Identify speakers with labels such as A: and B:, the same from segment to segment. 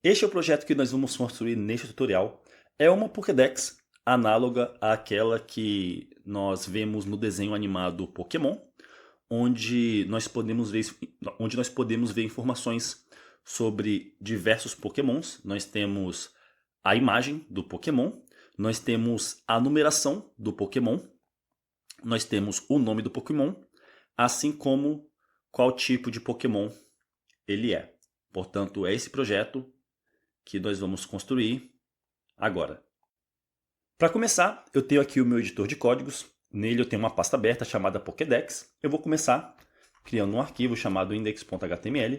A: Este é o projeto que nós vamos construir neste tutorial. É uma Pokédex análoga àquela que nós vemos no desenho animado Pokémon, onde nós podemos ver informações sobre diversos Pokémons. Nós temos a imagem do Pokémon, nós temos a numeração do Pokémon, nós temos o nome do Pokémon, assim como qual tipo de Pokémon ele é. Portanto, é esse projeto que nós vamos construir agora. Para começar, eu tenho aqui o meu editor de códigos. Nele eu tenho uma pasta aberta chamada Pokédex. Eu vou começar criando um arquivo chamado index.html.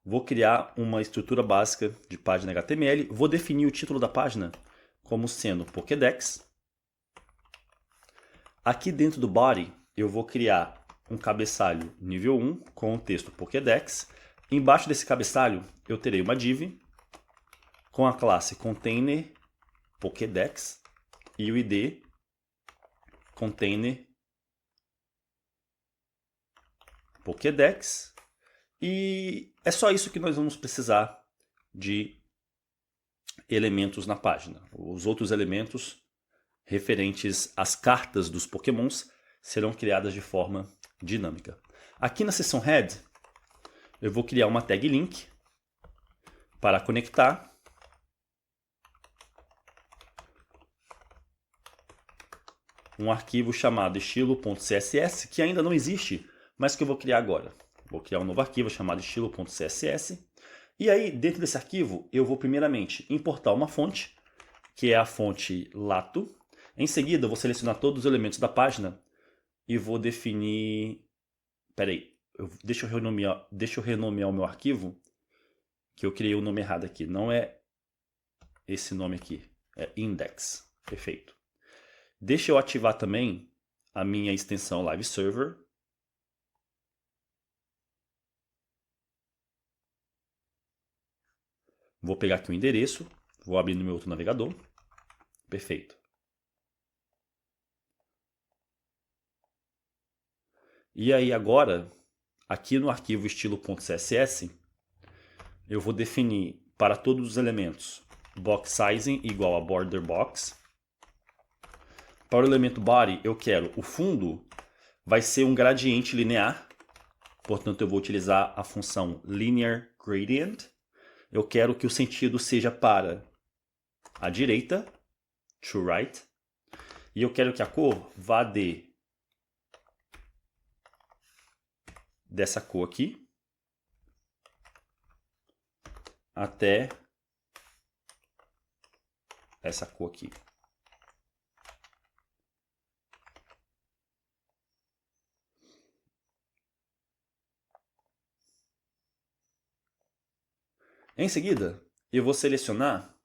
A: Vou criar uma estrutura básica de página HTML. Vou definir o título da página como sendo Pokédex. Aqui dentro do body eu vou criar um cabeçalho nível 1 com o texto Pokédex. Embaixo desse cabeçalho eu terei uma div com a classe container Pokédex e o id container Pokédex. E é só isso que nós vamos precisar de elementos na página. Os outros elementos referentes às cartas dos Pokémons serão criadas de forma dinâmica. Aqui na seção head eu vou criar uma tag link para conectar um arquivo chamado estilo.css, que ainda não existe, mas que eu vou criar agora. Vou criar um novo arquivo chamado estilo.css. E aí, dentro desse arquivo, eu vou primeiramente importar uma fonte, que é a fonte Lato. Em seguida, eu vou selecionar todos os elementos da página e vou definir... deixa eu renomear o meu arquivo, que eu criei o nome errado aqui. Não é esse nome aqui, é index. Perfeito. Deixa eu ativar também a minha extensão Live Server. Vou pegar aqui o endereço, vou abrir no meu outro navegador. Perfeito. E aí agora, aqui no arquivo estilo.css, eu vou definir para todos os elementos box sizing igual a border box. Para o elemento body, eu quero o fundo vai ser um gradiente linear. Portanto, eu vou utilizar a função linear gradient. Eu quero que o sentido seja para a direita, to right. E eu quero que a cor vá dessa cor aqui até essa cor aqui. Em seguida, eu vou selecionar,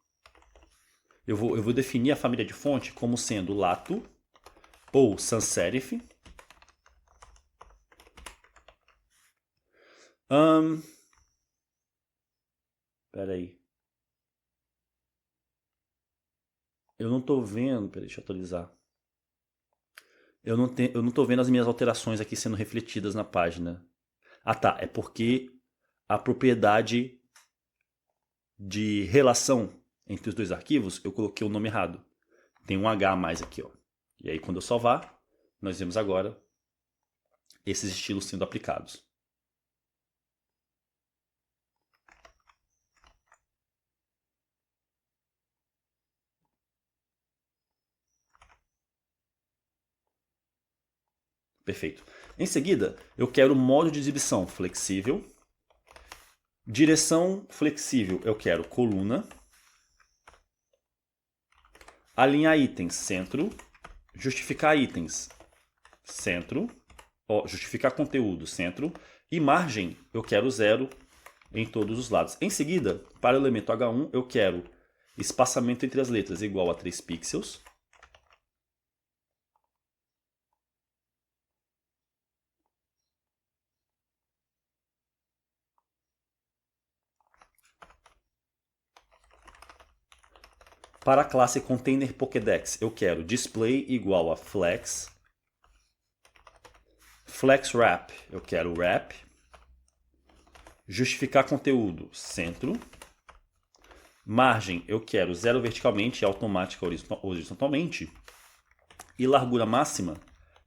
A: eu vou definir a família de fonte como sendo Lato ou sans serif. Espera aí. Eu não estou vendo, deixa eu atualizar. Eu não estou vendo as minhas alterações aqui sendo refletidas na página. Ah tá, é porque a propriedade de relação entre os dois arquivos, eu coloquei o nome errado. Tem um H a mais aqui, ó. E aí quando eu salvar, nós vemos agora esses estilos sendo aplicados. Perfeito. Em seguida, eu quero modo de exibição flexível. Direção flexível, eu quero coluna. Alinhar itens, centro. Justificar itens, centro. Justificar conteúdo, centro. E margem, eu quero 0 em todos os lados. Em seguida, para o elemento H1, eu quero espaçamento entre as letras igual a 3 pixels. Para a classe Container Pokédex, eu quero display igual a flex. Flex wrap, eu quero wrap. Justificar conteúdo, centro. Margem, eu quero 0 verticalmente e automática horizontalmente. E largura máxima,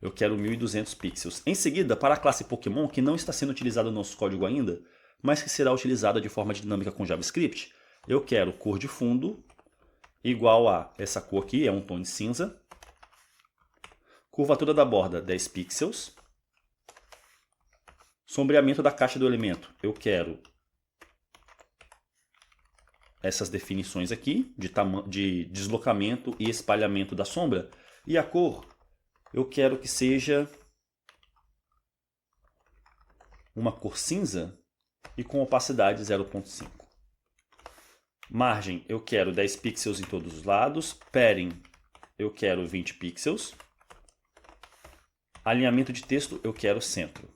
A: eu quero 1200 pixels. Em seguida, para a classe Pokémon, que não está sendo utilizada no nosso código ainda, mas que será utilizada de forma dinâmica com JavaScript, eu quero cor de fundo igual a essa cor aqui, é um tom de cinza. Curvatura da borda, 10 pixels. Sombreamento da caixa do elemento, eu quero essas definições aqui de deslocamento e espalhamento da sombra. E a cor, eu quero que seja uma cor cinza e com opacidade 0.5. Margem, eu quero 10 pixels em todos os lados. Padding, eu quero 20 pixels. Alinhamento de texto, eu quero centro.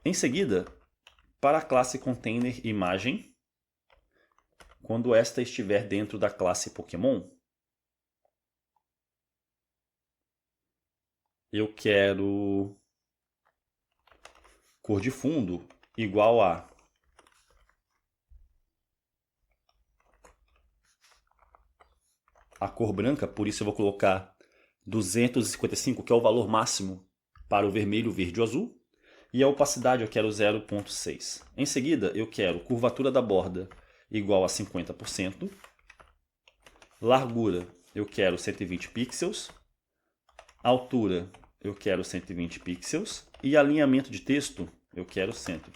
A: Em seguida, para a classe Container Imagem, quando esta estiver dentro da classe Pokémon, eu quero cor de fundo igual a cor branca, por isso eu vou colocar 255, que é o valor máximo para o vermelho, verde e azul. E a opacidade eu quero 0.6. Em seguida, eu quero curvatura da borda igual a 50%. Largura, eu quero 120 pixels. Altura, eu quero 120 pixels. E alinhamento de texto, eu quero centro.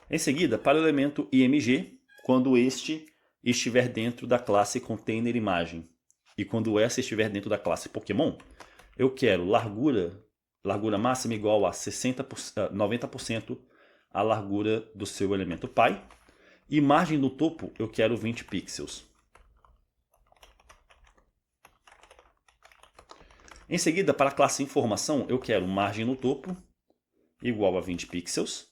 A: Em seguida, para o elemento IMG, quando este estiver dentro da classe Container Imagem e quando essa estiver dentro da classe Pokémon, eu quero largura máxima igual a 90% a largura do seu elemento pai. E margem no topo eu quero 20 pixels. Em seguida, para a classe Informação, eu quero margem no topo igual a 20 pixels.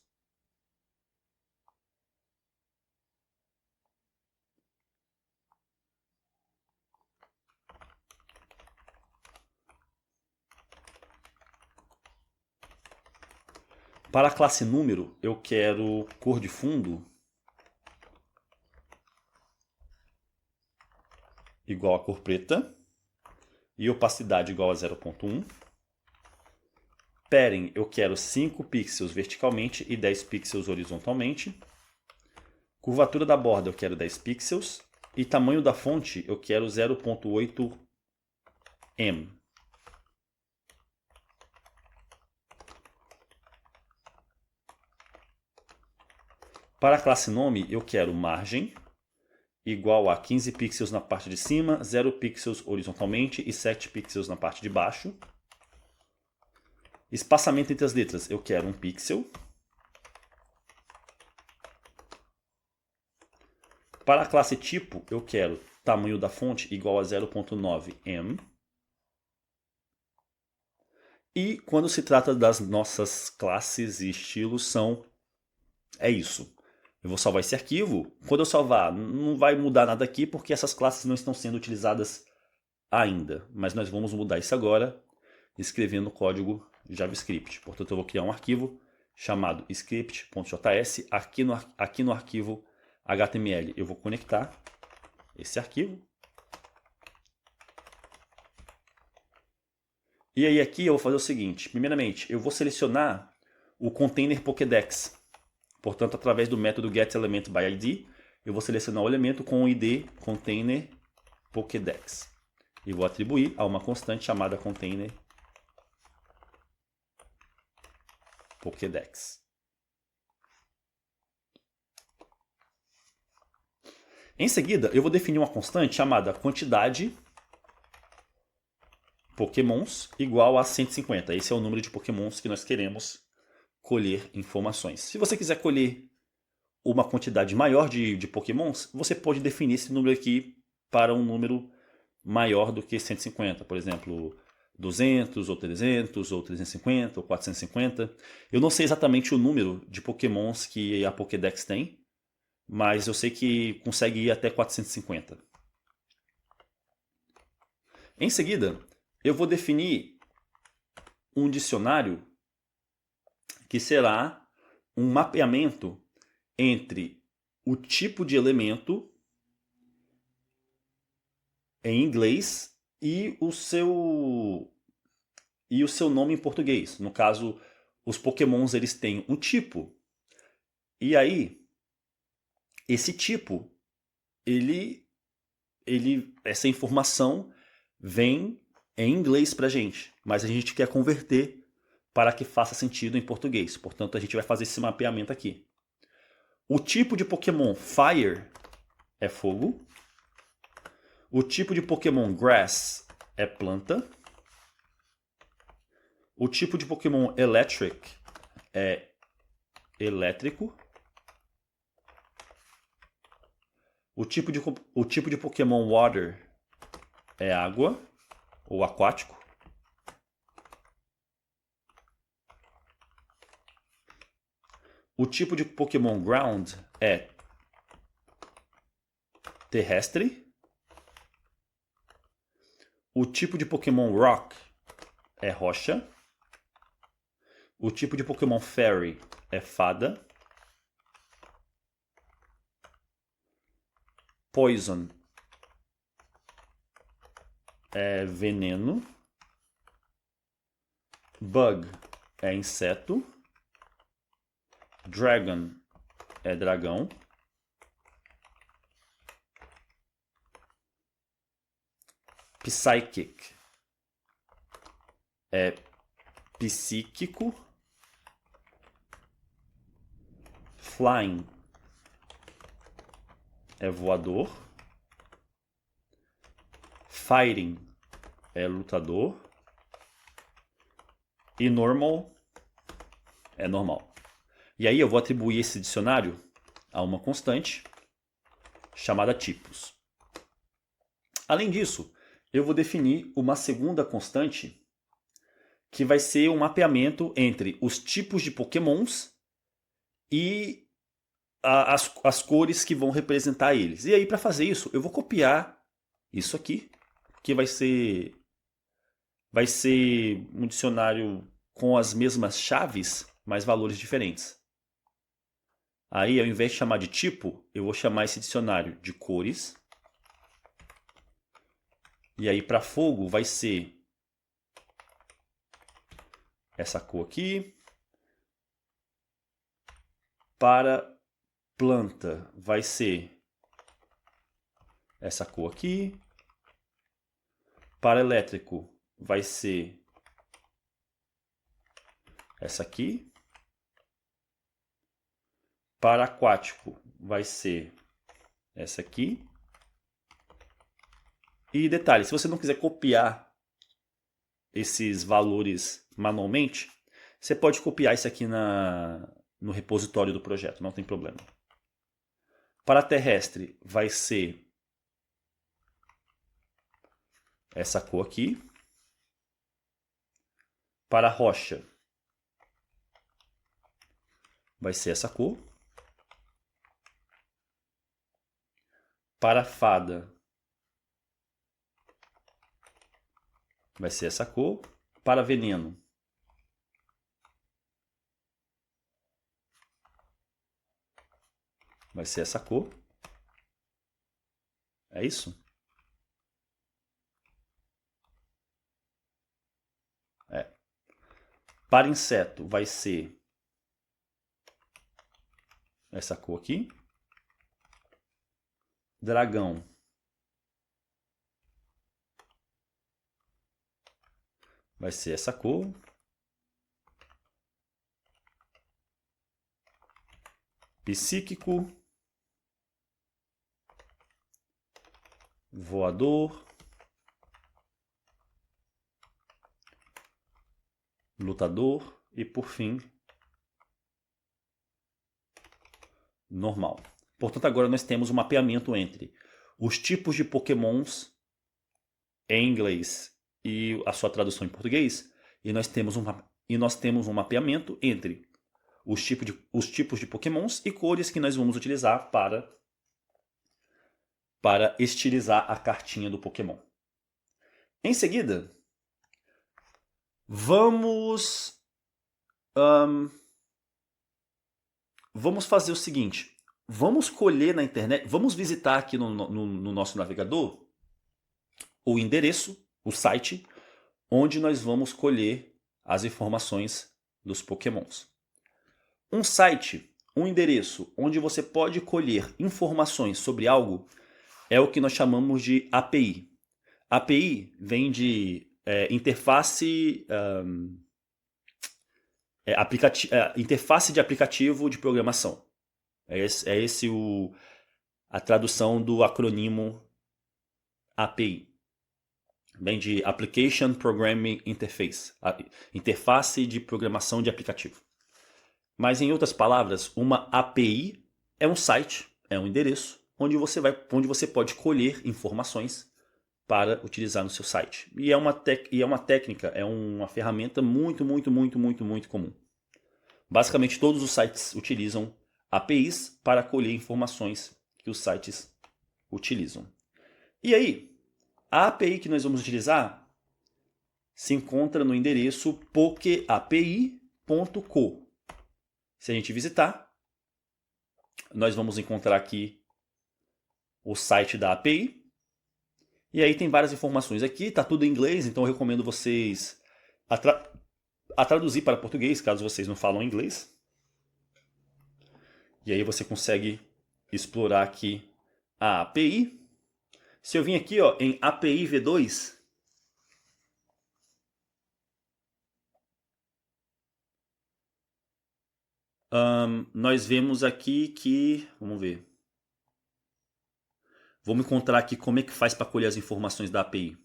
A: Para a classe Número, eu quero cor de fundo igual a cor preta e opacidade igual a 0.1. Padding, eu quero 5 pixels verticalmente e 10 pixels horizontalmente. Curvatura da borda, eu quero 10 pixels. E tamanho da fonte, eu quero 0.8 em. Para a classe Nome, eu quero margem igual a 15 pixels na parte de cima, 0 pixels horizontalmente e 7 pixels na parte de baixo. Espaçamento entre as letras, eu quero 1 pixel. Para a classe Tipo, eu quero tamanho da fonte igual a 0.9 em. E quando se trata das nossas classes e estilos, é isso. Eu vou salvar esse arquivo. Quando eu salvar, não vai mudar nada aqui porque essas classes não estão sendo utilizadas ainda. Mas nós vamos mudar isso agora, escrevendo o código JavaScript. Portanto, eu vou criar um arquivo chamado script.js. Aqui no arquivo HTML eu vou conectar esse arquivo. E aí aqui eu vou fazer o seguinte. Primeiramente, eu vou selecionar o container Pokédex. Portanto, através do método getElementById, eu vou selecionar o elemento com o id container Pokédex. E vou atribuir a uma constante chamada container Pokédex. Em seguida, eu vou definir uma constante chamada quantidade Pokémons igual a 150. Esse é o número de Pokémons que nós queremos colher informações. Se você quiser colher uma quantidade maior de Pokémons, você pode definir esse número aqui para um número maior do que 150. Por exemplo, 200, ou 300, ou 350, ou 450. Eu não sei exatamente o número de Pokémons que a Pokédex tem. mas eu sei que consegue ir até 450. Em seguida, eu vou definir um dicionário que será um mapeamento entre o tipo de elemento em inglês e o seu nome em português. No caso, os Pokémons eles têm um tipo. E aí, esse tipo, essa informação vem em inglês pra gente, mas a gente quer converter para que faça sentido em português. Portanto, a gente vai fazer esse mapeamento aqui. O tipo de Pokémon Fire é fogo. O tipo de Pokémon Grass é planta. O tipo de Pokémon Electric é elétrico. O tipo de Pokémon Water é água ou aquático. O tipo de Pokémon Ground é terrestre. O tipo de Pokémon Rock é rocha. O tipo de Pokémon Fairy é fada. Poison é veneno. Bug é inseto. Dragon é dragão. Psychic é psíquico. Flying é voador. Fighting é lutador. E normal é normal. E aí eu vou atribuir esse dicionário a uma constante chamada tipos. Além disso, eu vou definir uma segunda constante que vai ser um mapeamento entre os tipos de Pokémons e as cores que vão representar eles. E aí, para fazer isso, eu vou copiar isso aqui, que vai ser um dicionário com as mesmas chaves, mas valores diferentes. Aí, ao invés de chamar de tipo, eu vou chamar esse dicionário de cores. E aí, para fogo, vai ser essa cor aqui. Para planta, vai ser essa cor aqui. Para elétrico, vai ser essa aqui. Para aquático, vai ser essa aqui. E detalhe, se você não quiser copiar esses valores manualmente, você pode copiar isso aqui no repositório do projeto, não tem problema. Para terrestre, vai ser essa cor aqui. Para rocha, vai ser essa cor. Para fada, vai ser essa cor. Para veneno, vai ser essa cor. É isso? É. Para inseto, vai ser essa cor aqui. Dragão, vai ser essa cor. Psíquico, voador, lutador e, por fim, normal. Portanto, agora nós temos um mapeamento entre os tipos de Pokémons em inglês e a sua tradução em português, e nós temos um mapeamento entre os tipos de pokémons e cores que nós vamos utilizar para estilizar a cartinha do Pokémon. Em seguida, vamos fazer o seguinte. Vamos colher na internet, vamos visitar aqui no nosso navegador o endereço, o site, onde nós vamos colher as informações dos Pokémons. Um site, um endereço onde você pode colher informações sobre algo é o que nós chamamos de API. API vem de interface interface de aplicativo de programação. É esse a tradução do acrônimo API. Vem de Application Programming Interface, interface de programação de aplicativo. Mas em outras palavras, uma API é um site, é um endereço onde você pode colher informações para utilizar no seu site. E é uma técnica, é uma ferramenta muito comum. Basicamente todos os sites utilizam APIs para colher informações que os sites utilizam. E aí, a API que nós vamos utilizar se encontra no endereço pokeapi.co. Se a gente visitar, nós vamos encontrar aqui o site da API. E aí tem várias informações aqui, está tudo em inglês, então eu recomendo vocês a traduzir para português, caso vocês não falam inglês. E aí você consegue explorar aqui a API. Se eu vim aqui em API V2, nós vemos aqui que... Vamos ver. Vamos encontrar aqui como é que faz para colher as informações da API.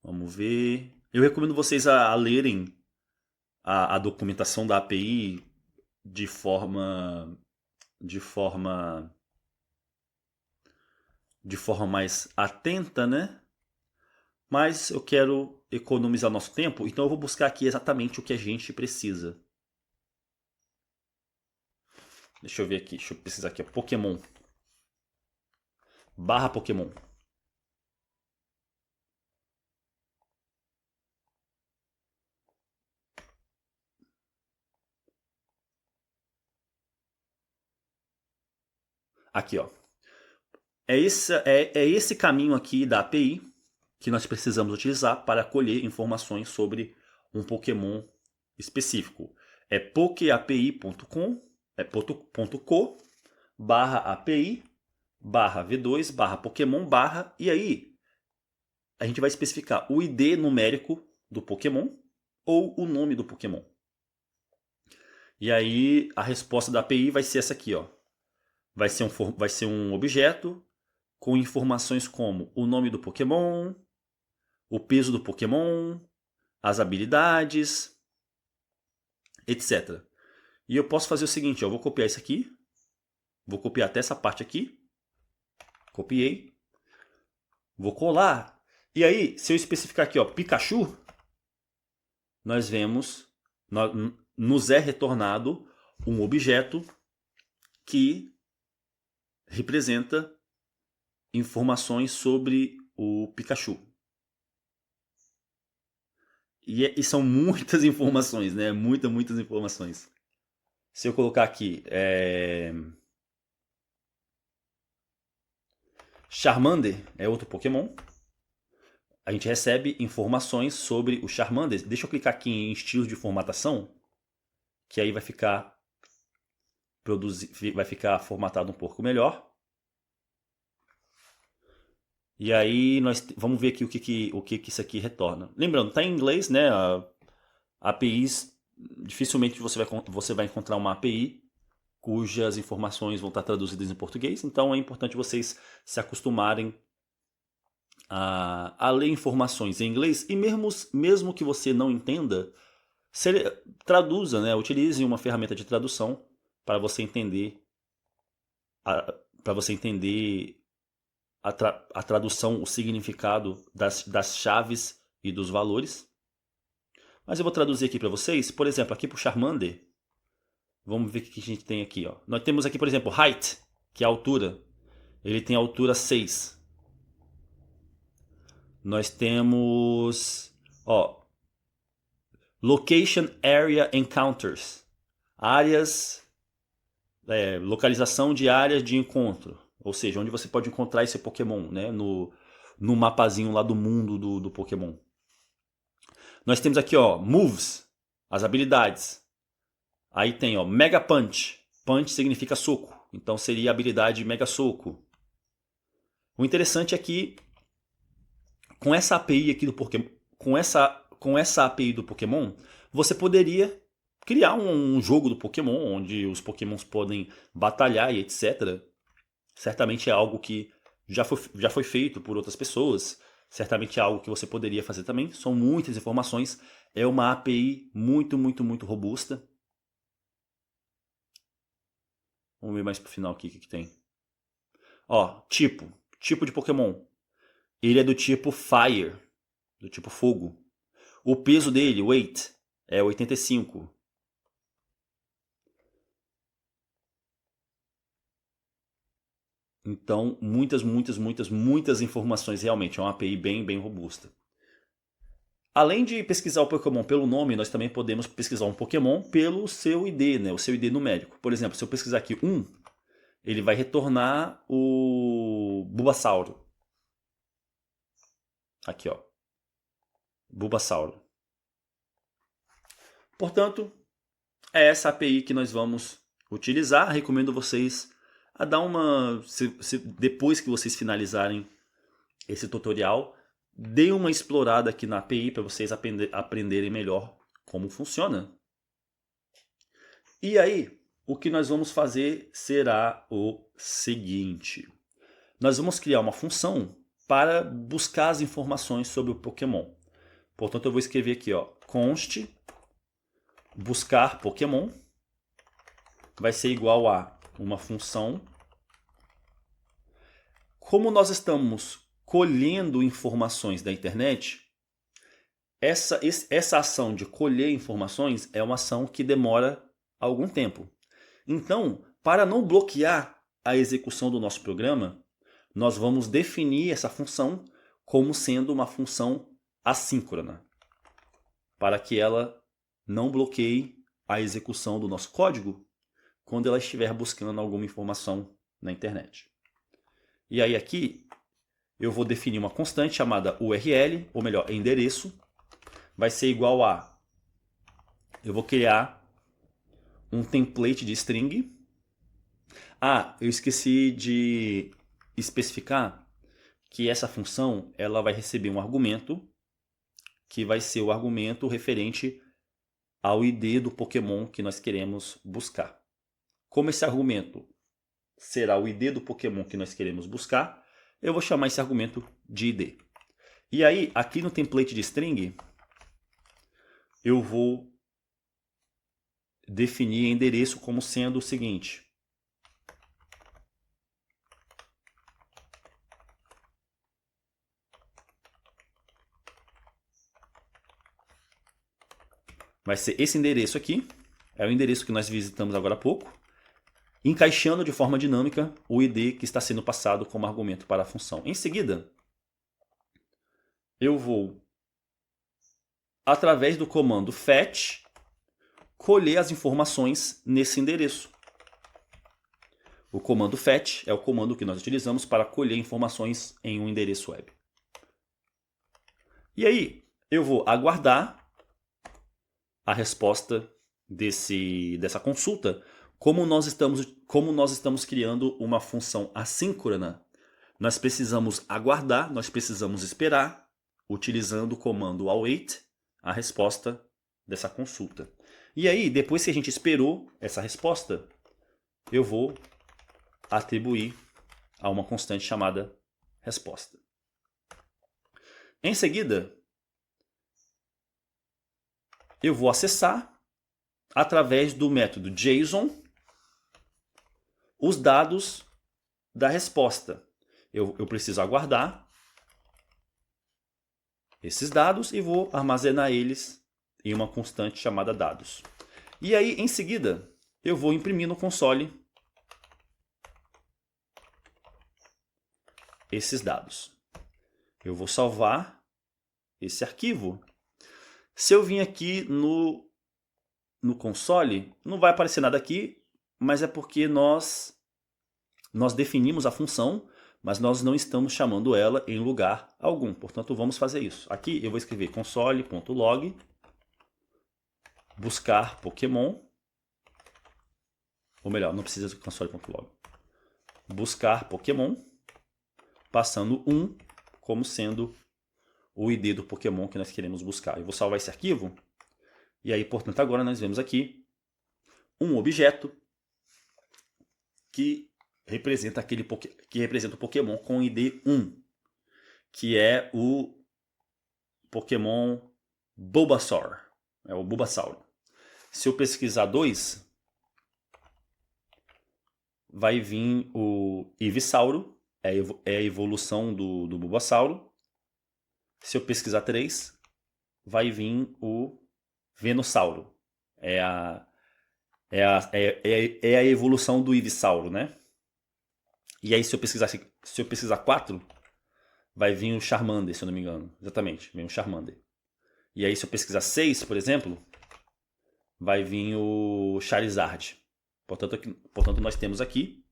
A: Vamos ver. Eu recomendo vocês a lerem a documentação da API de forma mais atenta, né? Mas eu quero economizar nosso tempo, então eu vou buscar aqui exatamente o que a gente precisa. Deixa eu ver aqui, deixa eu pesquisar aqui, Pokémon. /Pokémon. Aqui, ó. É esse caminho aqui da API que nós precisamos utilizar para colher informações sobre um Pokémon específico. É pokeapi.com, .co/API /V2 /Pokémon e aí a gente vai especificar o ID numérico do Pokémon ou o nome do Pokémon. E aí a resposta da API vai ser essa aqui, ó. Vai ser um objeto com informações como o nome do Pokémon, o peso do Pokémon, as habilidades, etc. E eu posso fazer o seguinte, eu vou copiar isso aqui, vou copiar até essa parte aqui, copiei, vou colar, e aí se eu especificar aqui, ó, Pikachu, nós vemos, nos é retornado um objeto que representa informações sobre o Pikachu. E são muitas informações, né? Muitas informações. Se eu colocar aqui Charmander é outro Pokémon. A gente recebe informações sobre o Charmander. Deixa eu clicar aqui em estilos de formatação, que aí vai ficar formatado um pouco melhor. E aí nós vamos ver aqui o que isso aqui retorna. Lembrando, está em inglês, né? APIs, dificilmente você vai encontrar uma API cujas informações vão estar traduzidas em português. Então é importante vocês se acostumarem a ler informações em inglês. E mesmo que você não entenda, traduza, né? Utilize uma ferramenta de tradução para você entender a tradução, o significado das chaves e dos valores. Mas eu vou traduzir aqui para vocês. Por exemplo, aqui para o Charmander, vamos ver o que a gente tem aqui. Ó. Nós temos aqui, por exemplo, height, que é a altura. Ele tem altura 6. Nós temos, ó, Location Area Encounters. Áreas, localização de áreas de encontro. Ou seja, onde você pode encontrar esse Pokémon, né? No mapazinho lá do mundo do Pokémon. Nós temos aqui, ó, Moves, as habilidades. Aí tem, ó, Mega Punch. Punch significa soco. Então seria a habilidade Mega Soco. O interessante é que com essa API aqui do Pokémon, com essa API do Pokémon, você poderia criar um jogo do Pokémon onde os Pokémons podem batalhar e etc. Certamente é algo que já foi feito por outras pessoas. Certamente é algo que você poderia fazer também. São muitas informações. É uma API muito, muito, muito robusta. Vamos ver mais pro final aqui o que tem. Ó, tipo de Pokémon. Ele é do tipo Fire, do tipo fogo. O peso dele, weight, é 85. Então, muitas informações realmente. É uma API bem, bem robusta. Além de pesquisar o Pokémon pelo nome, nós também podemos pesquisar um Pokémon pelo seu ID, né? O seu ID numérico. Por exemplo, se eu pesquisar aqui 1, ele vai retornar o Bulbasauro. Aqui, ó. Bulbasauro. Portanto, é essa API que nós vamos utilizar. Recomendo vocês a dar uma... depois que vocês finalizarem esse tutorial, dê uma explorada aqui na API para vocês aprenderem melhor como funciona. E aí, o que nós vamos fazer será o seguinte. Nós vamos criar uma função para buscar as informações sobre o Pokémon. Portanto, eu vou escrever aqui, ó, const buscar Pokémon vai ser igual a uma função. Como nós estamos colhendo informações da internet, essa ação de colher informações é uma ação que demora algum tempo. Então, para não bloquear a execução do nosso programa, nós vamos definir essa função como sendo uma função assíncrona, para que ela não bloqueie a execução do nosso código quando ela estiver buscando alguma informação na internet. E aí aqui eu vou definir uma constante chamada URL, ou melhor, endereço, vai ser igual a... eu vou criar um template de string. Ah, eu esqueci de especificar que essa função ela vai receber um argumento que vai ser o argumento referente ao ID do Pokémon que nós queremos buscar. Como esse argumento será o ID do Pokémon que nós queremos buscar, eu vou chamar esse argumento de ID. E aí, aqui no template de string, eu vou definir endereço como sendo o seguinte. Vai ser esse endereço aqui, é o endereço que nós visitamos agora há pouco, encaixando de forma dinâmica o ID que está sendo passado como argumento para a função. Em seguida, eu vou, através do comando fetch, colher as informações nesse endereço. O comando fetch é o comando que nós utilizamos para colher informações em um endereço web. E aí, eu vou aguardar a resposta dessa consulta. Como nós estamos criando uma função assíncrona, nós precisamos aguardar, nós precisamos esperar, utilizando o comando await, a resposta dessa consulta. E aí, depois que a gente esperou essa resposta, eu vou atribuir a uma constante chamada resposta. Em seguida, eu vou acessar, através do método JSON, os dados da resposta. Eu preciso aguardar esses dados e vou armazenar eles em uma constante chamada dados. E aí, em seguida, eu vou imprimir no console esses dados. Eu vou salvar esse arquivo. Se eu vim aqui no console, não vai aparecer nada aqui, mas é porque nós definimos a função, mas nós não estamos chamando ela em lugar algum. Portanto, vamos fazer isso. Aqui eu vou escrever console.log, buscar Pokémon, ou melhor, não precisa de console.log, buscar Pokémon, passando 1 como sendo o ID do Pokémon que nós queremos buscar. Eu vou salvar esse arquivo, e aí, portanto, agora nós vemos aqui um objeto que representa o Pokémon com ID 1, que é o Pokémon Bulbasaur, é o Bulbasauro. Se eu pesquisar 2, vai vir o Ivysauro, é a evolução do Bulbasauro. Se eu pesquisar 3, vai vir o Venusauro, é a evolução do Ivysauro, né? E aí se eu pesquisar 4, vai vir o Charmander, se eu não me engano. Exatamente, vem o Charmander. E aí se eu pesquisar 6, por exemplo, vai vir o Charizard. Portanto, nós temos aqui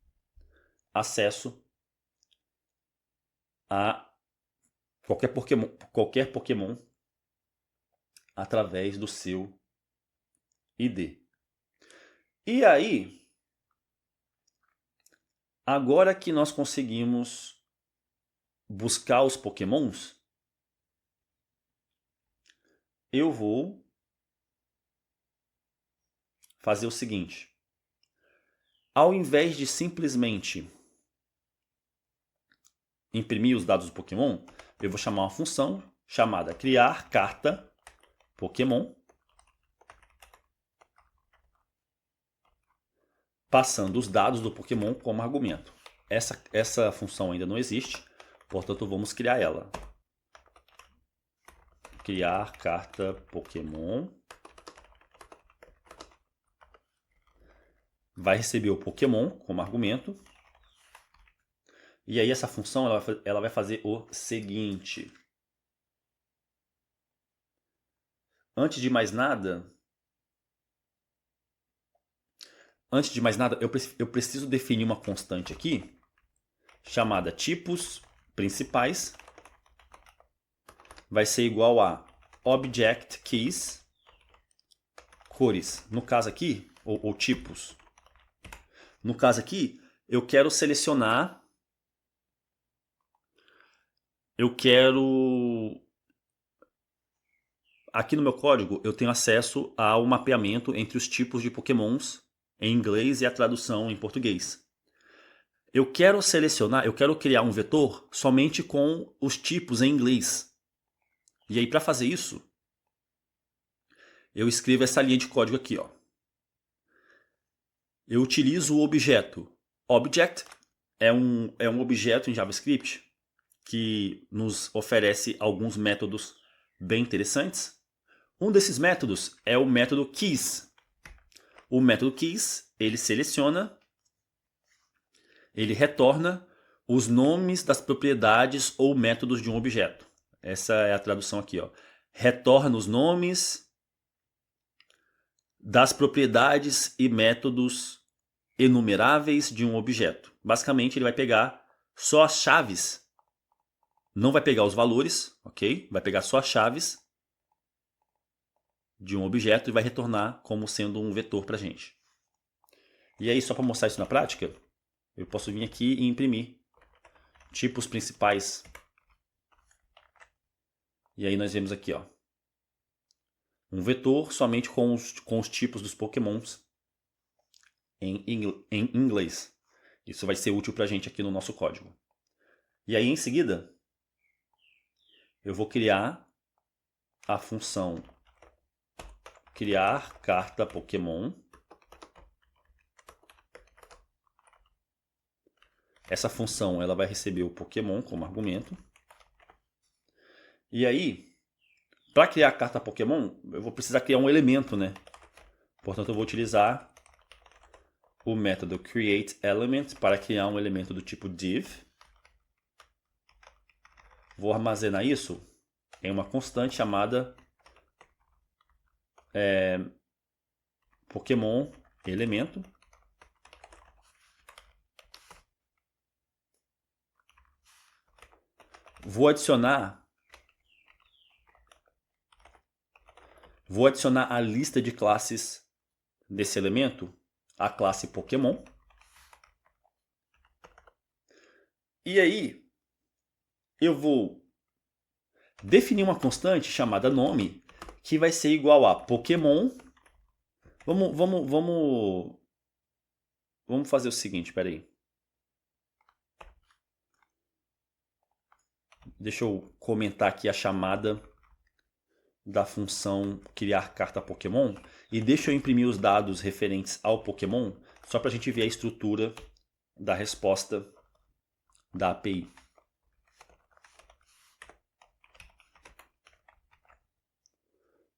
A: acesso a qualquer Pokémon através do seu ID. E aí, agora que nós conseguimos buscar os Pokémons, eu vou fazer o seguinte. Ao invés de simplesmente imprimir os dados do Pokémon, eu vou chamar uma função chamada criar carta Pokémon, passando os dados do Pokémon como argumento. Essa função ainda não existe, portanto vamos criar ela. Criar carta Pokémon. Vai receber o Pokémon como argumento. E aí essa função ela vai fazer o seguinte. Antes de mais nada, eu preciso definir uma constante aqui, chamada tipos principais, vai ser igual a object keys, cores, no caso aqui, ou tipos. No caso aqui, eu quero selecionar, aqui no meu código eu tenho acesso ao mapeamento entre os tipos de Pokémons em inglês e a tradução em português. Eu quero criar um vetor somente com os tipos em inglês. E aí, para fazer isso, eu escrevo essa linha de código aqui, ó. Eu utilizo o objeto. Object é um objeto em JavaScript que nos oferece alguns métodos bem interessantes. Um desses métodos é o método keys. O método keys, ele seleciona, ele retorna os nomes das propriedades ou métodos de um objeto. Essa é a tradução aqui, ó. Retorna os nomes das propriedades e métodos enumeráveis de um objeto. Basicamente, ele vai pegar só as chaves, não vai pegar os valores, ok? Vai pegar só as chaves de um objeto e vai retornar como sendo um vetor para a gente. E aí, só para mostrar isso na prática, eu posso vir aqui e imprimir tipos principais. E aí nós vemos aqui, ó, um vetor somente com os tipos dos Pokémons em inglês. Isso vai ser útil para a gente aqui no nosso código. E aí, em seguida, eu vou criar a função criar carta Pokémon. Essa função ela vai receber o Pokémon como argumento. E aí, Para criar a carta Pokémon, eu vou precisar criar um elemento, né? Portanto, eu vou utilizar o método createElement para criar um elemento do tipo div. Vou armazenar isso em uma constante chamada Pokémon elemento. Vou adicionar a lista de classes desse elemento, a classe Pokémon. E aí, eu vou definir uma constante chamada nome, que vai ser igual a Pokémon. Vamos fazer o seguinte, peraí. Deixa eu comentar aqui a chamada da função criar carta Pokémon e deixa eu imprimir os dados referentes ao Pokémon só para a gente ver a estrutura da resposta da API.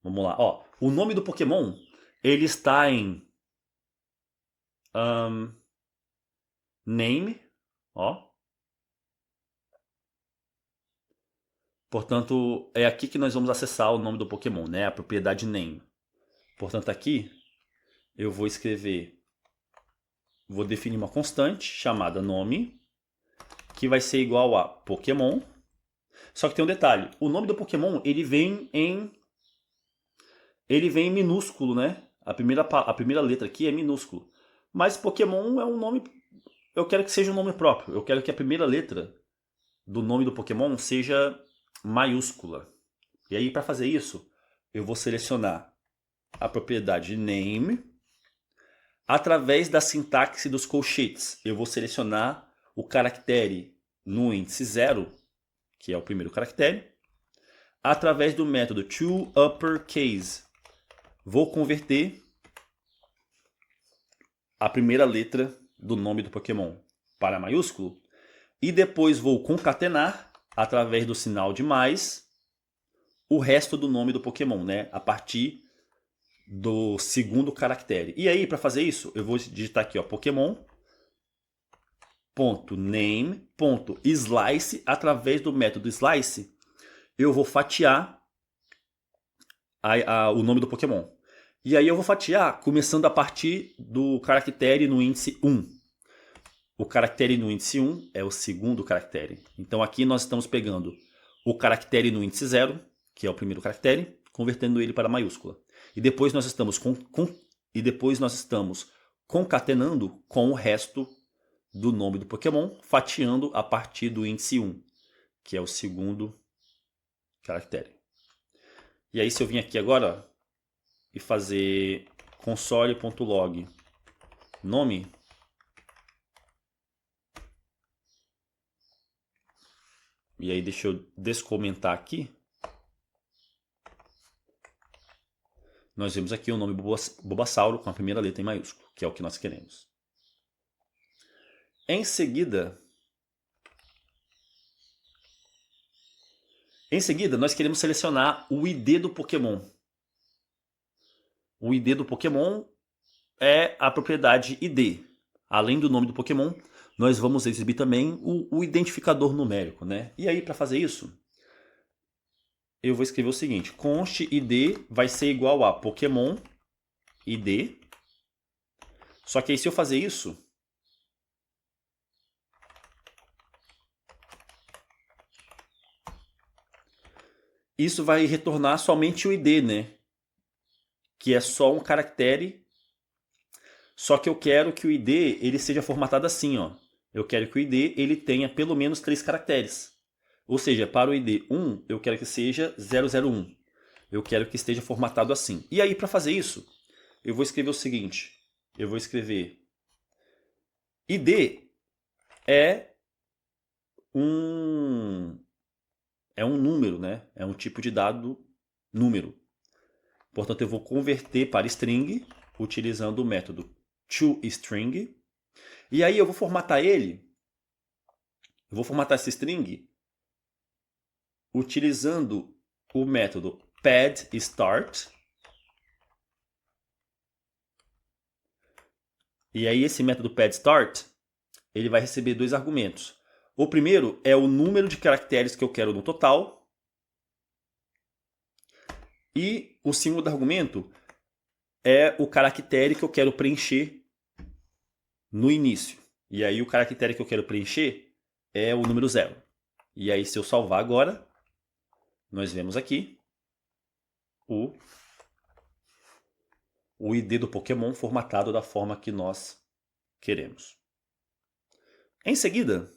A: Vamos lá. Ó, o nome do Pokémon ele está em name, ó. Portanto, é aqui que nós vamos acessar o nome do Pokémon, né? A propriedade name. Portanto, aqui eu vou definir uma constante chamada nome, que vai ser igual a Pokémon. Só que tem um detalhe, o nome do Pokémon ele vem em minúsculo, né? A primeira letra aqui é minúsculo. Mas Pokémon é um nome, eu quero que seja um nome próprio. Eu quero que a primeira letra do nome do Pokémon seja maiúscula. E aí, para fazer isso, eu vou selecionar a propriedade name. Através da sintaxe dos colchetes, eu vou selecionar o caractere no índice 0, que é o primeiro caractere. Através do método toUpperCase, vou converter a primeira letra do nome do Pokémon para maiúsculo. E depois vou concatenar, através do sinal de mais, o resto do nome do Pokémon, né? A partir do segundo caractere. E aí, para fazer isso, eu vou digitar aqui, ó, Pokémon.name.slice. Através do método slice, eu vou fatiar o nome do Pokémon. E aí eu vou fatiar começando a partir do caractere no índice 1. O caractere no índice 1 é o segundo caractere. Então aqui nós estamos pegando o caractere no índice 0, que é o primeiro caractere, convertendo ele para maiúscula. E depois nós estamos concatenando com o resto do nome do Pokémon, fatiando a partir do índice 1, que é o segundo caractere. E aí se eu vim aqui agora e fazer console.log nome, e aí deixa eu descomentar aqui, nós vemos aqui o nome Bulbasauro com a primeira letra em maiúsculo, que é o que nós queremos. Em seguida, nós queremos selecionar o ID do Pokémon. O ID do Pokémon é a propriedade ID. Além do nome do Pokémon, nós vamos exibir também o identificador numérico, né? E aí, para fazer isso, eu vou escrever o seguinte: const ID vai ser igual a Pokémon ID. Só que aí, se eu fazer isso, isso vai retornar somente o ID, né? Que é só um caractere. Só que eu quero que o ID ele seja formatado assim, ó. Eu quero que o ID ele tenha pelo menos 3 caracteres. Ou seja, para o ID 1, eu quero que seja 001. Eu quero que esteja formatado assim. E aí, para fazer isso, eu vou escrever o seguinte. Eu vou escrever ID é um número, né? É um tipo de dado número. Portanto, eu vou converter para string utilizando o método toString. E aí eu vou formatar ele. Eu vou formatar esse string utilizando o método pad start. E aí esse método pad start, ele vai receber dois argumentos. O primeiro é o número de caracteres que eu quero no total. E o segundo argumento é o caractere que eu quero preencher no início. E aí o caractere que eu quero preencher é o número 0. E aí se eu salvar agora, nós vemos aqui o ID do Pokémon formatado da forma que nós queremos. Em seguida,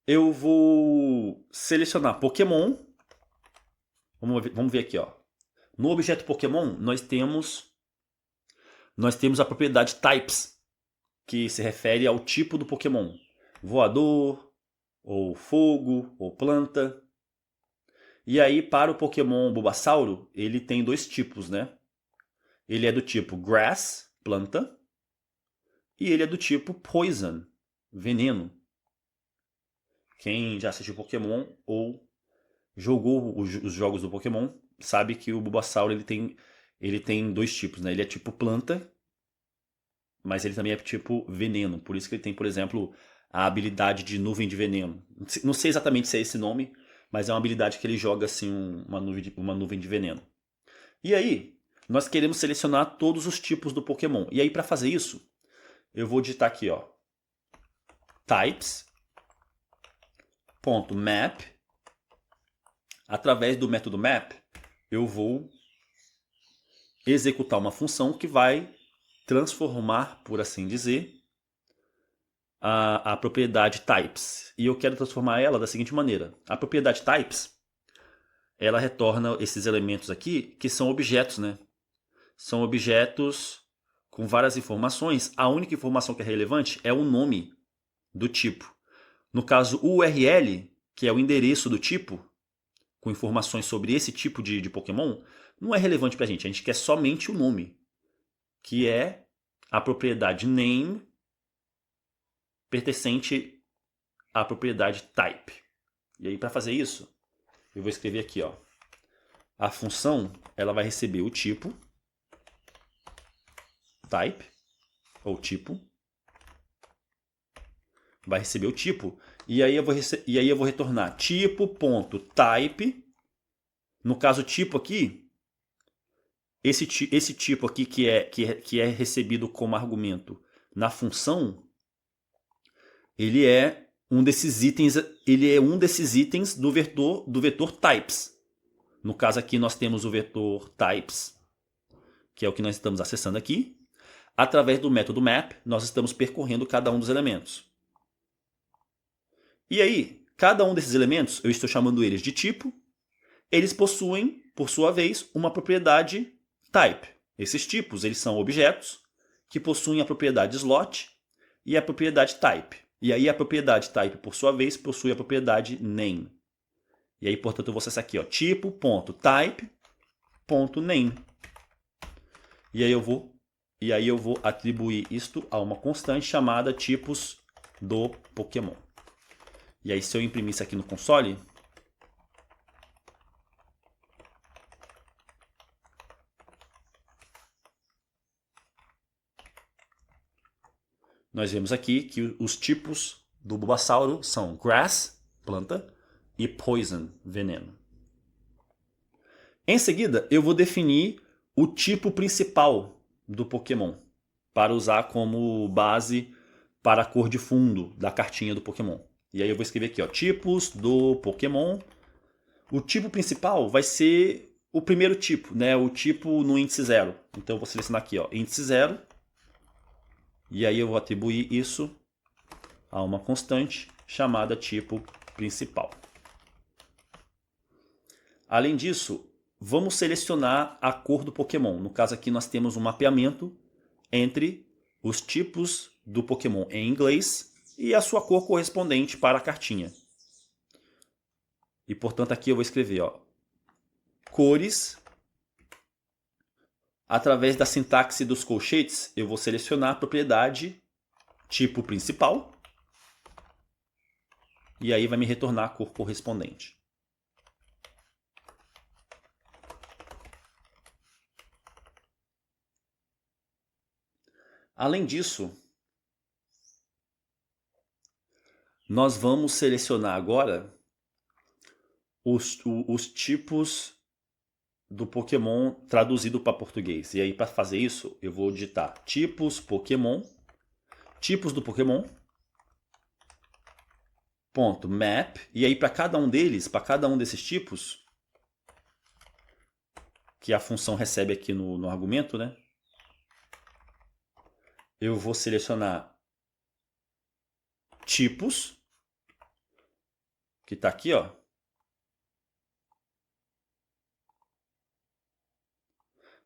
A: eu vou selecionar Pokémon. Vamos ver aqui, ó. No objeto Pokémon, nós temos a propriedade Types, que se refere ao tipo do Pokémon. Voador, ou fogo, ou planta. E aí, para o Pokémon Bulbasauro, ele tem dois tipos, né? Ele é do tipo Grass, planta, e ele é do tipo Poison, veneno. Quem já assistiu Pokémon ou jogou os jogos do Pokémon sabe que o Bulbasauro ele tem dois tipos, né? Ele é tipo planta, mas ele também é tipo veneno. Por isso que ele tem, por exemplo, a habilidade de nuvem de veneno. Não sei exatamente se é esse nome, mas é uma habilidade que ele joga assim uma nuvem de veneno. E aí, nós queremos selecionar todos os tipos do Pokémon. E aí, para fazer isso, eu vou digitar aqui, ó, types.map. Através do método map, eu vou executar uma função que vai transformar, por assim dizer, a propriedade types. E eu quero transformar ela da seguinte maneira. A propriedade types, ela retorna esses elementos aqui, que são objetos, né? São objetos com várias informações. A única informação que é relevante é o nome do tipo. No caso, o URL, que é o endereço do tipo, com informações sobre esse tipo de Pokémon, não é relevante para a gente. A gente quer somente o nome, que é a propriedade name pertencente à propriedade type. E aí, para fazer isso, eu vou escrever aqui, ó. A função, ela vai receber o tipo type, ou tipo, vai receber o tipo, e aí eu vou retornar tipo.type. No caso tipo aqui, esse tipo aqui que é recebido como argumento na função, ele é um desses itens do vetor types. No caso aqui nós temos o vetor types, que é o que nós estamos acessando aqui. Através do método map, nós estamos percorrendo cada um dos elementos. E aí, cada um desses elementos, eu estou chamando eles de tipo, eles possuem, por sua vez, uma propriedade type. Esses tipos, eles são objetos que possuem a propriedade slot e a propriedade type. E aí a propriedade type, por sua vez, possui a propriedade name. E aí, portanto, eu vou acessar aqui, ó, tipo.type.name. E aí eu vou atribuir isto a uma constante chamada tipos do Pokémon. E aí, se eu imprimir isso aqui no console, nós vemos aqui que os tipos do Bulbasauro são Grass, planta, e Poison, veneno. Em seguida, eu vou definir o tipo principal do Pokémon, para usar como base para a cor de fundo da cartinha do Pokémon. E aí eu vou escrever aqui, ó, tipos do Pokémon. O tipo principal vai ser o primeiro tipo, né? O tipo no índice 0. Então eu vou selecionar aqui, ó, índice 0. E aí eu vou atribuir isso a uma constante chamada tipo principal. Além disso, vamos selecionar a cor do Pokémon. No caso aqui nós temos um mapeamento entre os tipos do Pokémon em inglês e a sua cor correspondente para a cartinha. E portanto aqui eu vou escrever, ó, cores. Através da sintaxe dos colchetes, eu vou selecionar a propriedade tipo principal. E aí vai me retornar a cor correspondente. Além disso, nós vamos selecionar agora os tipos do Pokémon traduzido para português. E aí, para fazer isso, eu vou digitar tipos Pokémon, tipos do Pokémon, ponto map. E aí, para cada um deles, para cada um desses tipos, que a função recebe aqui no argumento, né? Eu vou selecionar tipos, que está aqui, ó.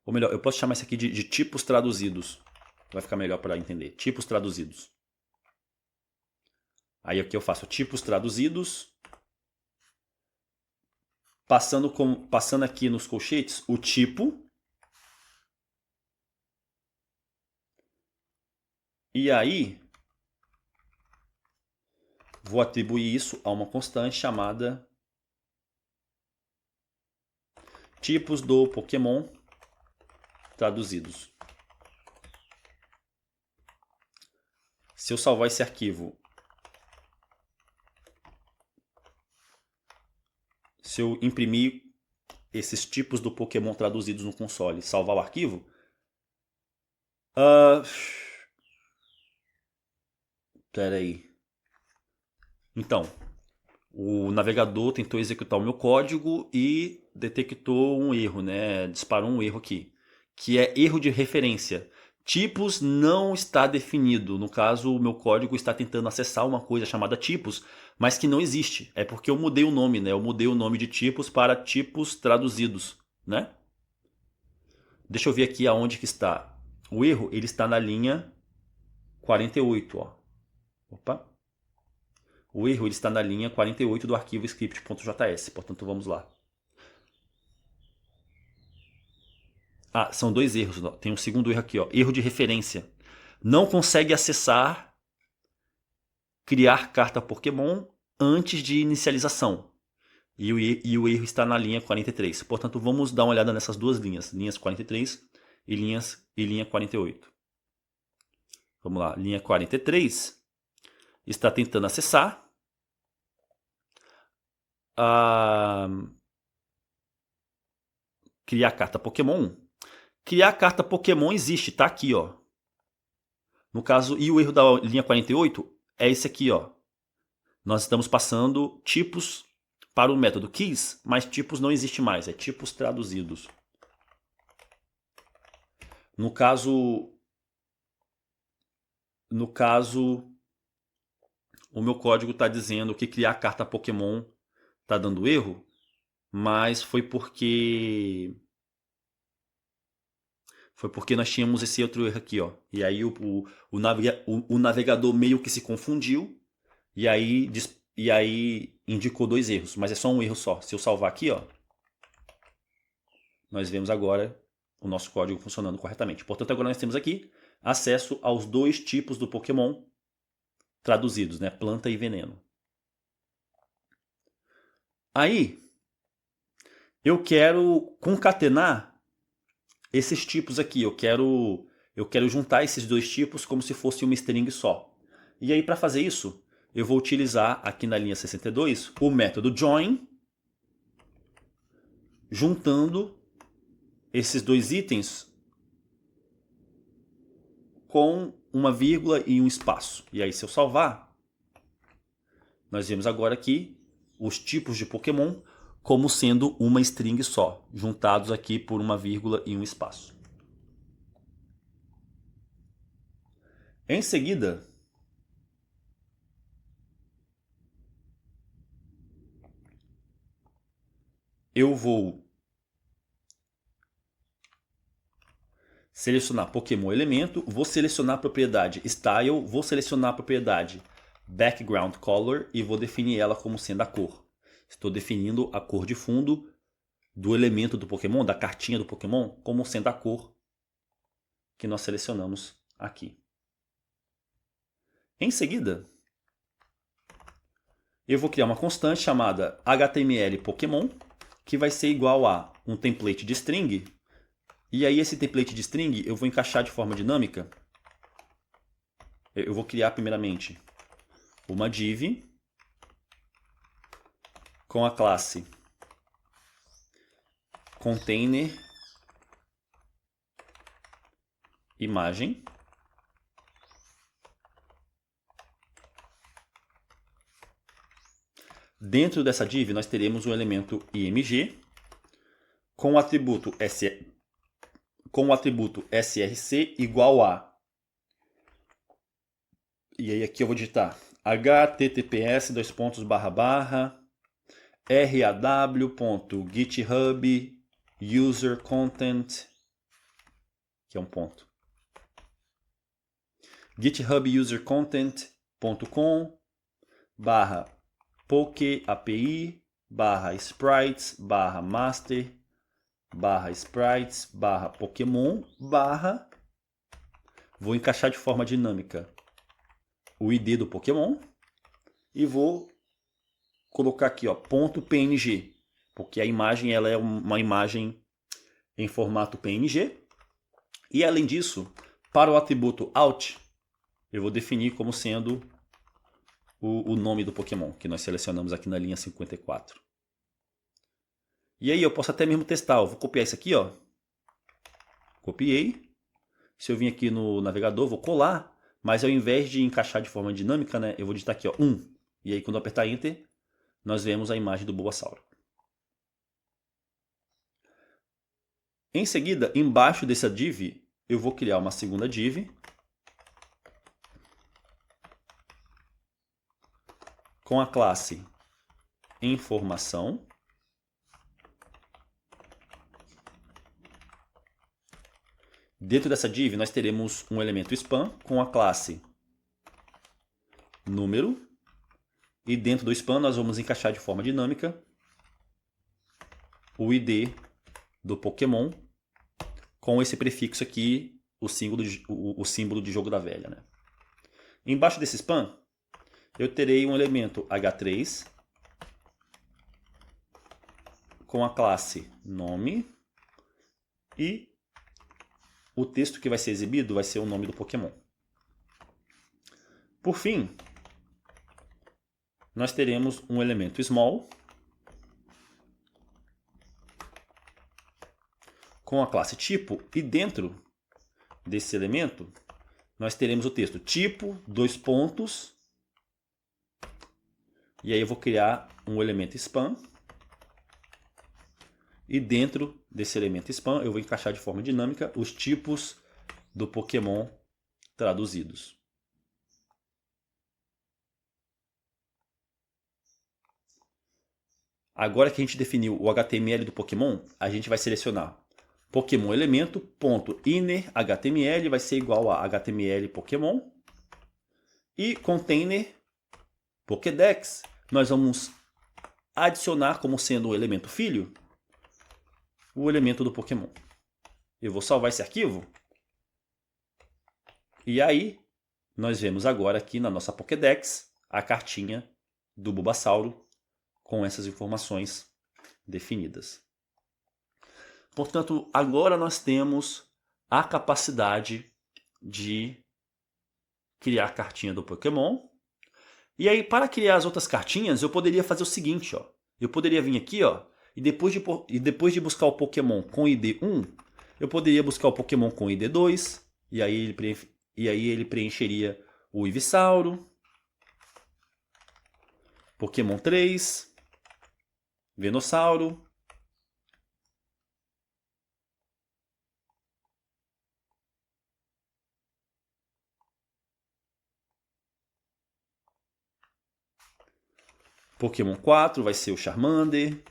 A: Ou melhor, eu posso chamar isso aqui de tipos traduzidos. Vai ficar melhor para entender. Tipos traduzidos. Aí aqui eu faço tipos traduzidos. Passando aqui nos colchetes o tipo. E aí vou atribuir isso a uma constante chamada tipos do Pokémon traduzidos. Se eu salvar esse arquivo, se eu imprimir esses tipos do Pokémon traduzidos no console e salvar o arquivo, pera aí. Então, o navegador tentou executar o meu código e detectou um erro, né? Disparou um erro aqui, que é erro de referência. Tipos não está definido. No caso, o meu código está tentando acessar uma coisa chamada tipos, mas que não existe. É porque eu mudei o nome, né? Eu mudei o nome de tipos para tipos traduzidos, né? Deixa eu ver aqui aonde que está. O erro, ele está na linha 48, ó. Opa. O erro ele está na linha 48 do arquivo script.js. Portanto, vamos lá. Ah, são dois erros. Tem um segundo erro aqui, ó. Erro de referência. Não consegue acessar criar carta Pokémon antes de inicialização. E o erro está na linha 43. Portanto, vamos dar uma olhada nessas duas linhas. Linhas 43 e linha 48. Vamos lá. Linha 43 está tentando acessar criar carta Pokémon. Criar carta Pokémon existe, tá aqui, ó. No caso, e o erro da linha 48 é esse aqui, ó. Nós estamos passando tipos para o método keys, mas tipos não existe mais, é tipos traduzidos. No caso, o meu código está dizendo que criar carta Pokémon está dando erro, mas foi porque nós tínhamos esse outro erro aqui, ó. E aí o navegador meio que se confundiu e aí indicou dois erros, mas é só um erro só. Se eu salvar aqui, ó, nós vemos agora o nosso código funcionando corretamente. Portanto, agora nós temos aqui acesso aos dois tipos do Pokémon traduzidos, né? Planta e veneno. Aí, eu quero concatenar esses tipos aqui. Eu quero juntar esses dois tipos como se fosse uma string só. E aí, para fazer isso, eu vou utilizar aqui na linha 62 o método join, juntando esses dois itens com uma vírgula e um espaço. E aí, se eu salvar, nós vemos agora aqui os tipos de Pokémon como sendo uma string só, juntados aqui por uma vírgula e um espaço. Em seguida, eu vou selecionar Pokémon elemento, vou selecionar a propriedade style, vou selecionar a propriedade background color e vou definir ela como sendo a cor. Estou definindo a cor de fundo do elemento do Pokémon, da cartinha do Pokémon, como sendo a cor que nós selecionamos aqui. Em seguida, eu vou criar uma constante chamada HTML Pokémon, que vai ser igual a um template de string. E aí esse template de string eu vou encaixar de forma dinâmica Eu vou criar primeiramente uma div com a classe container imagem. Dentro dessa div nós teremos o elemento img com o atributo src igual a, e aí aqui eu vou digitar https://raw.github/user-content, que é um ponto, github-user-content.com/pokeapi/sprites/master/sprites/pokémon/ vou encaixar de forma dinâmica o ID do Pokémon e vou colocar aqui, ó, .png, porque a imagem ela é uma imagem em formato PNG. E além disso, para o atributo out, eu vou definir como sendo o nome do Pokémon, que nós selecionamos aqui na linha 54. E aí eu posso até mesmo testar, eu vou copiar isso aqui, ó. Copiei. Se eu vim aqui no navegador, vou colar, mas ao invés de encaixar de forma dinâmica, né, eu vou digitar aqui, ó, 1. E aí quando eu apertar Enter, nós vemos a imagem do Bulbasauro. Em seguida, embaixo dessa div, eu vou criar uma segunda div com a classe informação. Dentro dessa div, nós teremos um elemento spam com a classe número. E dentro do spam, nós vamos encaixar de forma dinâmica o ID do Pokémon com esse prefixo aqui, o símbolo de jogo da velha, né? Embaixo desse spam, eu terei um elemento h3 com a classe nome e o texto que vai ser exibido vai ser o nome do Pokémon. Por fim, nós teremos um elemento small com a classe tipo e dentro desse elemento nós teremos o texto tipo, dois pontos, e aí eu vou criar um elemento spam e dentro desse elemento spam eu vou encaixar de forma dinâmica os tipos do Pokémon traduzidos. Agora que a gente definiu o HTML do Pokémon, a gente vai selecionar Pokémon elemento, ponto inner HTML vai ser igual a HTML Pokémon. E container Pokédex, nós vamos adicionar como sendo o elemento filho, o elemento do Pokémon. Eu vou salvar esse arquivo. E aí, nós vemos agora aqui na nossa Pokédex a cartinha do Bulbasauro com essas informações definidas. Portanto, agora nós temos a capacidade de criar a cartinha do Pokémon. E aí, para criar as outras cartinhas, eu poderia fazer o seguinte, ó. Eu poderia vir aqui, ó, e depois de buscar o Pokémon com ID 1, eu poderia buscar o Pokémon com ID 2, e aí ele preencheria o Ivysauro, Pokémon 3, Venossauro, Pokémon 4 vai ser o Charmander,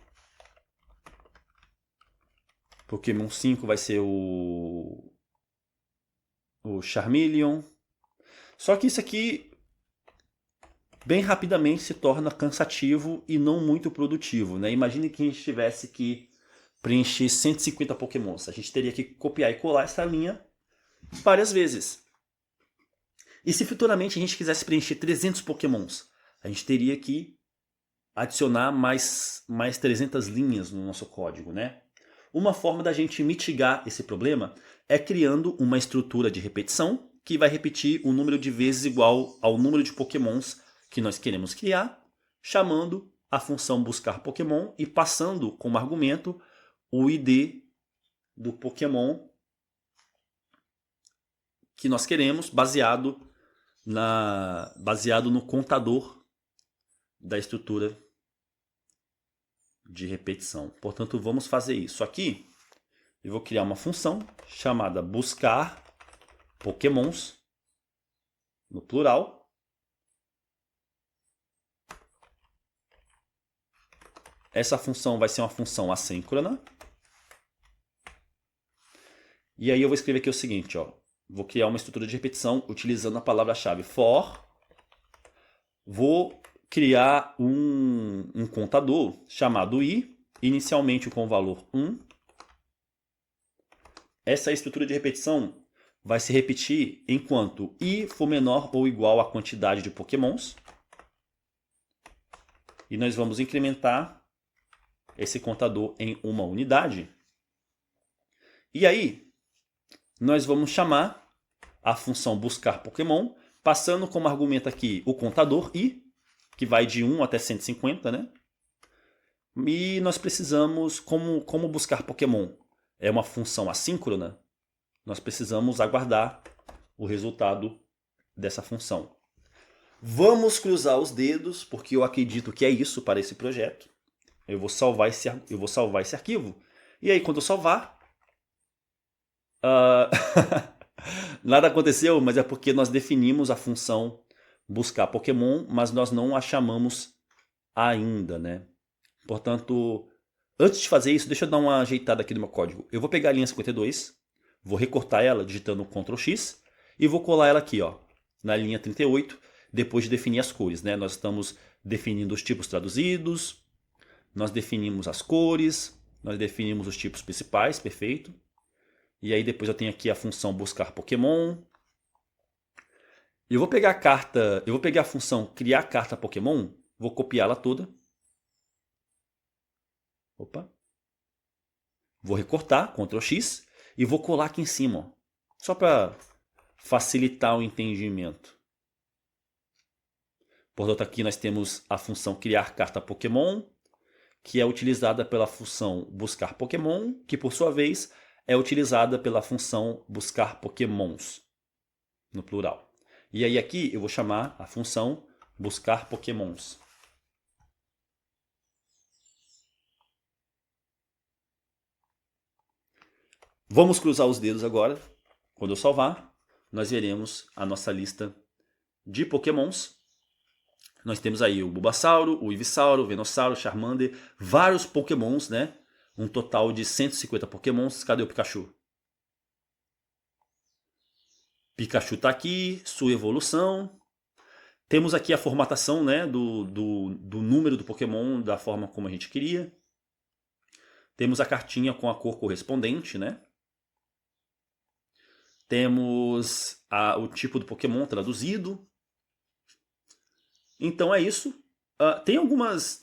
A: Pokémon 5 vai ser o Charmeleon. Só que isso aqui bem rapidamente se torna cansativo e não muito produtivo, né? Imagine que a gente tivesse que preencher 150 Pokémons. A gente teria que copiar e colar essa linha várias vezes. E se futuramente a gente quisesse preencher 300 Pokémons, a gente teria que adicionar mais 300 linhas no nosso código, né? Uma forma da gente mitigar esse problema é criando uma estrutura de repetição que vai repetir o número de vezes igual ao número de pokémons que nós queremos criar, chamando a função buscar Pokémon e passando como argumento o ID do Pokémon que nós queremos, baseado no contador da estrutura de repetição. Portanto, vamos fazer isso aqui. Eu vou criar uma função chamada buscar Pokémons, no plural. Essa função vai ser uma função assíncrona. E aí eu vou escrever aqui o seguinte, ó. Vou criar uma estrutura de repetição utilizando a palavra-chave for. Vou criar um contador chamado i, inicialmente com o valor 1. Essa estrutura de repetição vai se repetir enquanto i for menor ou igual à quantidade de pokémons. E nós vamos incrementar esse contador em uma unidade. E aí, nós vamos chamar a função buscar Pokémon, passando como argumento aqui o contador i, que vai de 1 até 150, né? E nós precisamos, como buscar Pokémon é uma função assíncrona, nós precisamos aguardar o resultado dessa função. Vamos cruzar os dedos, porque eu acredito que é isso para esse projeto. Eu vou salvar esse arquivo. E aí, quando eu salvar... nada aconteceu, mas é porque nós definimos a função buscar Pokémon, mas nós não a chamamos ainda, né? Portanto, antes de fazer isso, deixa eu dar uma ajeitada aqui no meu código. Eu vou pegar a linha 52, vou recortar ela digitando Ctrl X e vou colar ela aqui, ó, na linha 38, depois de definir as cores, né? Nós estamos definindo os tipos traduzidos, nós definimos as cores, nós definimos os tipos principais, perfeito. E aí depois eu tenho aqui a função buscar Pokémon. Eu vou pegar a função criar carta Pokémon, vou copiá-la toda. Opa. Vou recortar, Ctrl X, e vou colar aqui em cima, ó, só para facilitar o entendimento. Portanto, aqui nós temos a função criar carta Pokémon, que é utilizada pela função buscar Pokémon, que por sua vez é utilizada pela função buscar Pokémons, no plural. E aí aqui eu vou chamar a função buscar Pokémons. Vamos cruzar os dedos agora. Quando eu salvar, nós veremos a nossa lista de Pokémons. Nós temos aí o Bulbasauro, o Ivysauro, o Venossauro, o Charmander, vários Pokémons, né? Um total de 150 Pokémons. Cadê o Pikachu? Pikachu está aqui, sua evolução. Temos aqui a formatação, né, do número do Pokémon da forma como a gente queria. Temos a cartinha com a cor correspondente, né? Temos o tipo do Pokémon traduzido. Então é isso. Tem algumas...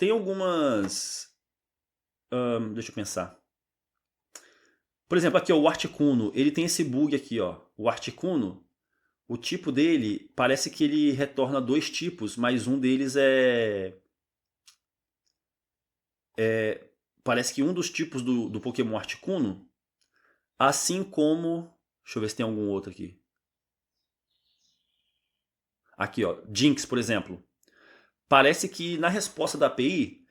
A: deixa eu pensar. Por exemplo, aqui ó, o Articuno, ele tem esse bug aqui, ó. O Articuno, o tipo dele, parece que ele retorna 2 tipos, mas um deles parece que um dos tipos do Pokémon Articuno, assim como... Deixa eu ver se tem algum outro aqui. Aqui, ó, Jynx, por exemplo. Parece que na resposta da API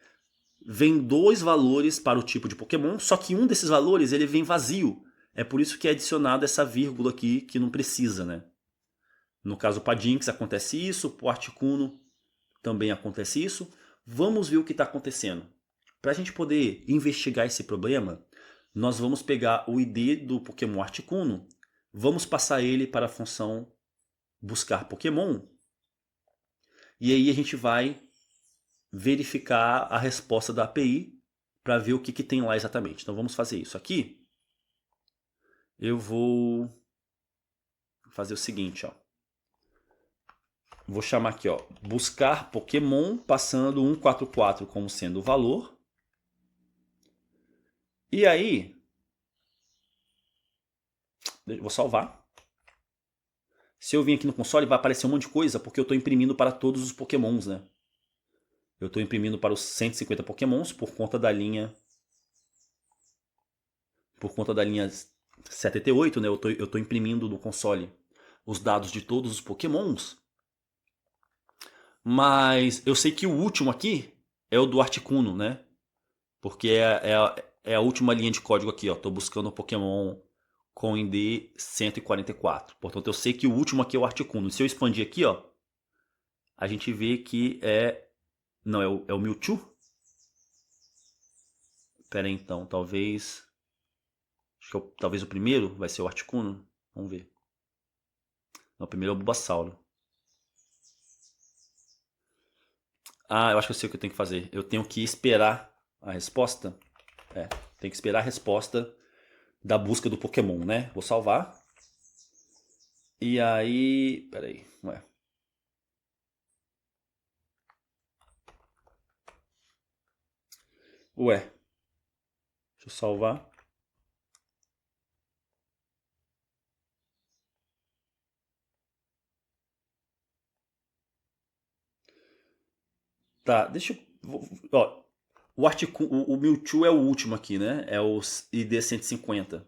A: vem 2 valores para o tipo de Pokémon, só que um desses valores ele vem vazio. É por isso que é adicionada essa vírgula aqui que não precisa, né? No caso para Jynx acontece isso, para o Articuno também acontece isso. Vamos ver o que está acontecendo. Para a gente poder investigar esse problema, nós vamos pegar o ID do Pokémon Articuno, vamos passar ele para a função buscar Pokémon, e aí a gente vai verificar a resposta da API para ver o que tem lá exatamente. Então vamos fazer isso aqui. Eu vou fazer o seguinte, ó. Vou chamar aqui, ó, buscar Pokémon, passando 144 como sendo o valor. E aí, vou salvar. Se eu vir aqui no console, vai aparecer um monte de coisa, porque eu estou imprimindo para todos os pokémons, né? Eu estou imprimindo para os 150 pokémons por conta da linha... Por conta da linha 78, né? Eu tô imprimindo no console os dados de todos os pokémons. Mas eu sei que o último aqui é o do Articuno, né? Porque é a última linha de código aqui, ó. Tô buscando o Pokémon com ID 144. Portanto, eu sei que o último aqui é o Articuno. Se eu expandir aqui, ó, a gente vê que é... Não, é o Mewtwo? Pera aí, então, talvez... Acho que talvez o primeiro vai ser o Articuno. Vamos ver. Não, o primeiro é o Bulbasauro. Ah, eu acho que eu sei o que eu tenho que fazer. Eu tenho que esperar a resposta. Tem que esperar a resposta da busca do Pokémon, né? Vou salvar. E aí... Pera aí, ué. Ué. Deixa eu salvar. Tá, deixa eu... Ó, o Mewtwo é o último aqui, né? É o ID 150.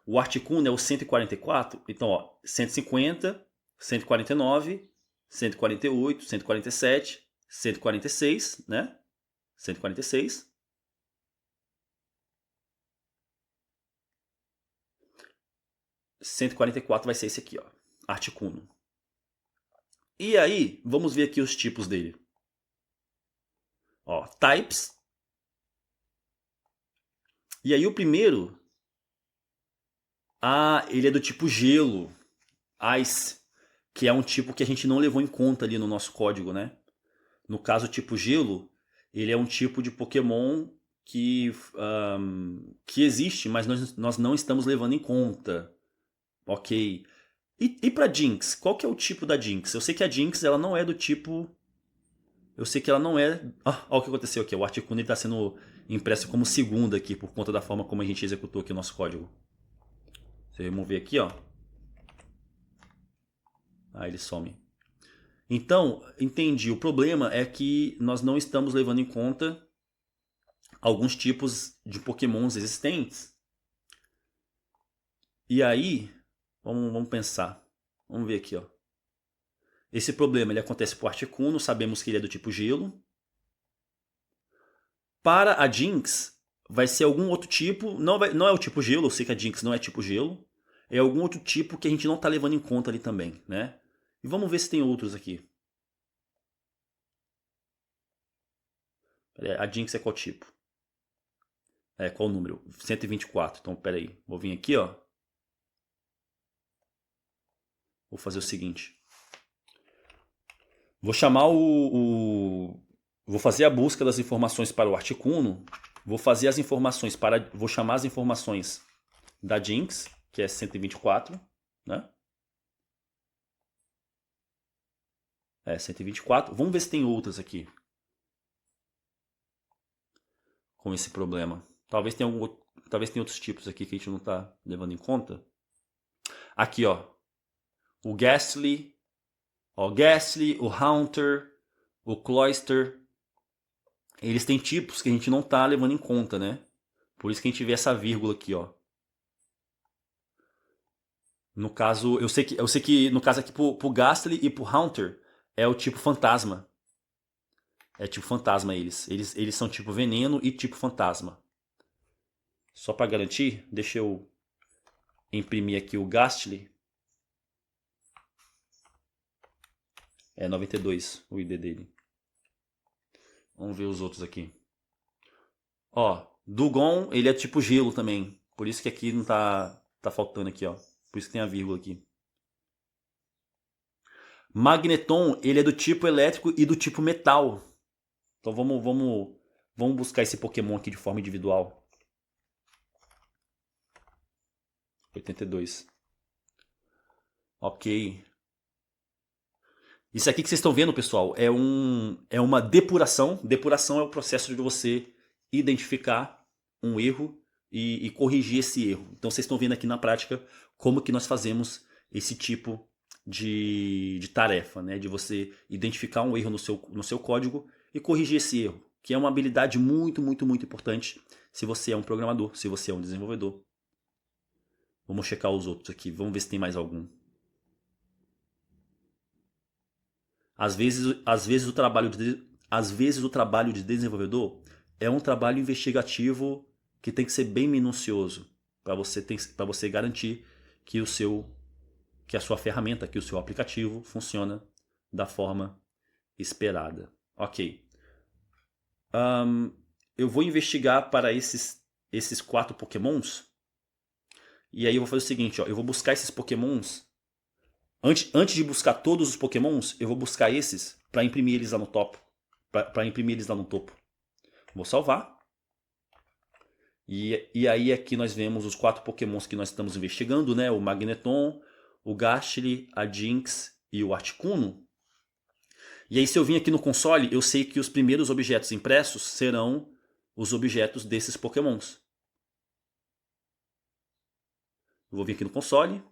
A: O Articuno é o 144. Então, ó, 150, 149, 148, 147, 146, né? 146. 144 vai ser esse aqui, ó. Articuno. E aí, vamos ver aqui os tipos dele. Ó, types. E aí o primeiro... Ah, ele é do tipo gelo. Ice. Que é um tipo que a gente não levou em conta ali no nosso código, né? No caso, o tipo gelo, ele é um tipo de Pokémon que existe, mas nós não estamos levando em conta. Ok. E pra Jinx? Qual que é o tipo da Jinx? Eu sei que a Jinx ela não é do tipo... Eu sei que ela não é... Ah, olha o que aconteceu aqui. O Articuno está sendo impresso como segunda aqui, por conta da forma como a gente executou aqui o nosso código. Se eu remover aqui, ó. Aí ele some. Então, entendi. O problema é que nós não estamos levando em conta alguns tipos de pokémons existentes. E aí, vamos pensar. Vamos ver aqui, ó. Esse problema ele acontece para o Articuno, sabemos que ele é do tipo gelo. Para a Jinx, vai ser algum outro tipo, não é o tipo gelo, eu sei que a Jinx não é tipo gelo. É algum outro tipo que a gente não está levando em conta ali também, né? E vamos ver se tem outros aqui. A Jinx é qual tipo? Qual o número? 124. Então, pera aí. Vou vir aqui, ó. Vou fazer o seguinte. Vou chamar Vou fazer a busca das informações para o Articuno. Vou fazer as informações para... Vou chamar as informações da Jinx, que é 124, né? 124. Vamos ver se tem outras aqui com esse problema. Talvez tenha outros tipos aqui que a gente não está levando em conta. Aqui, ó. O Ghastly, o Haunter, o Cloyster. Eles têm tipos que a gente não está levando em conta, né? Por isso que a gente vê essa vírgula aqui, ó. No caso, eu sei que no caso aqui pro Ghastly e pro Haunter é o tipo fantasma. É tipo fantasma eles. Eles são tipo veneno e tipo fantasma. Só para garantir, deixa eu imprimir aqui o Ghastly. É 92 o ID dele. Vamos ver os outros aqui. Ó, Dugong, ele é tipo gelo também. Por isso que aqui não tá faltando aqui, ó. Por isso que tem a vírgula aqui. Magneton, ele é do tipo elétrico e do tipo metal. Então vamos buscar esse Pokémon aqui de forma individual. 82. Ok. Isso aqui que vocês estão vendo, pessoal, é uma depuração. Depuração é o processo de você identificar um erro e corrigir esse erro. Então vocês estão vendo aqui na prática como que nós fazemos esse tipo de tarefa, né? De você identificar um erro no seu código e corrigir esse erro, que é uma habilidade muito, muito, muito importante se você é um programador, se você é um desenvolvedor. Vamos checar os outros aqui, vamos ver se tem mais algum. Às vezes o trabalho de desenvolvedor é um trabalho investigativo que tem que ser bem minucioso para você garantir que que a sua ferramenta, que o seu aplicativo funciona da forma esperada. Ok. Eu vou investigar para esses 4 pokémons. E aí eu vou fazer o seguinte, ó, eu vou buscar esses pokémons. Antes de buscar todos os pokémons, eu vou buscar esses para imprimir eles lá no topo. Para imprimir eles lá no topo. Vou salvar. E aí aqui nós vemos os 4 pokémons que nós estamos investigando, né? O Magneton, o Gastly, a Jynx e o Articuno. E aí se eu vim aqui no console, eu sei que os primeiros objetos impressos serão os objetos desses pokémons. Eu vou vir aqui no console.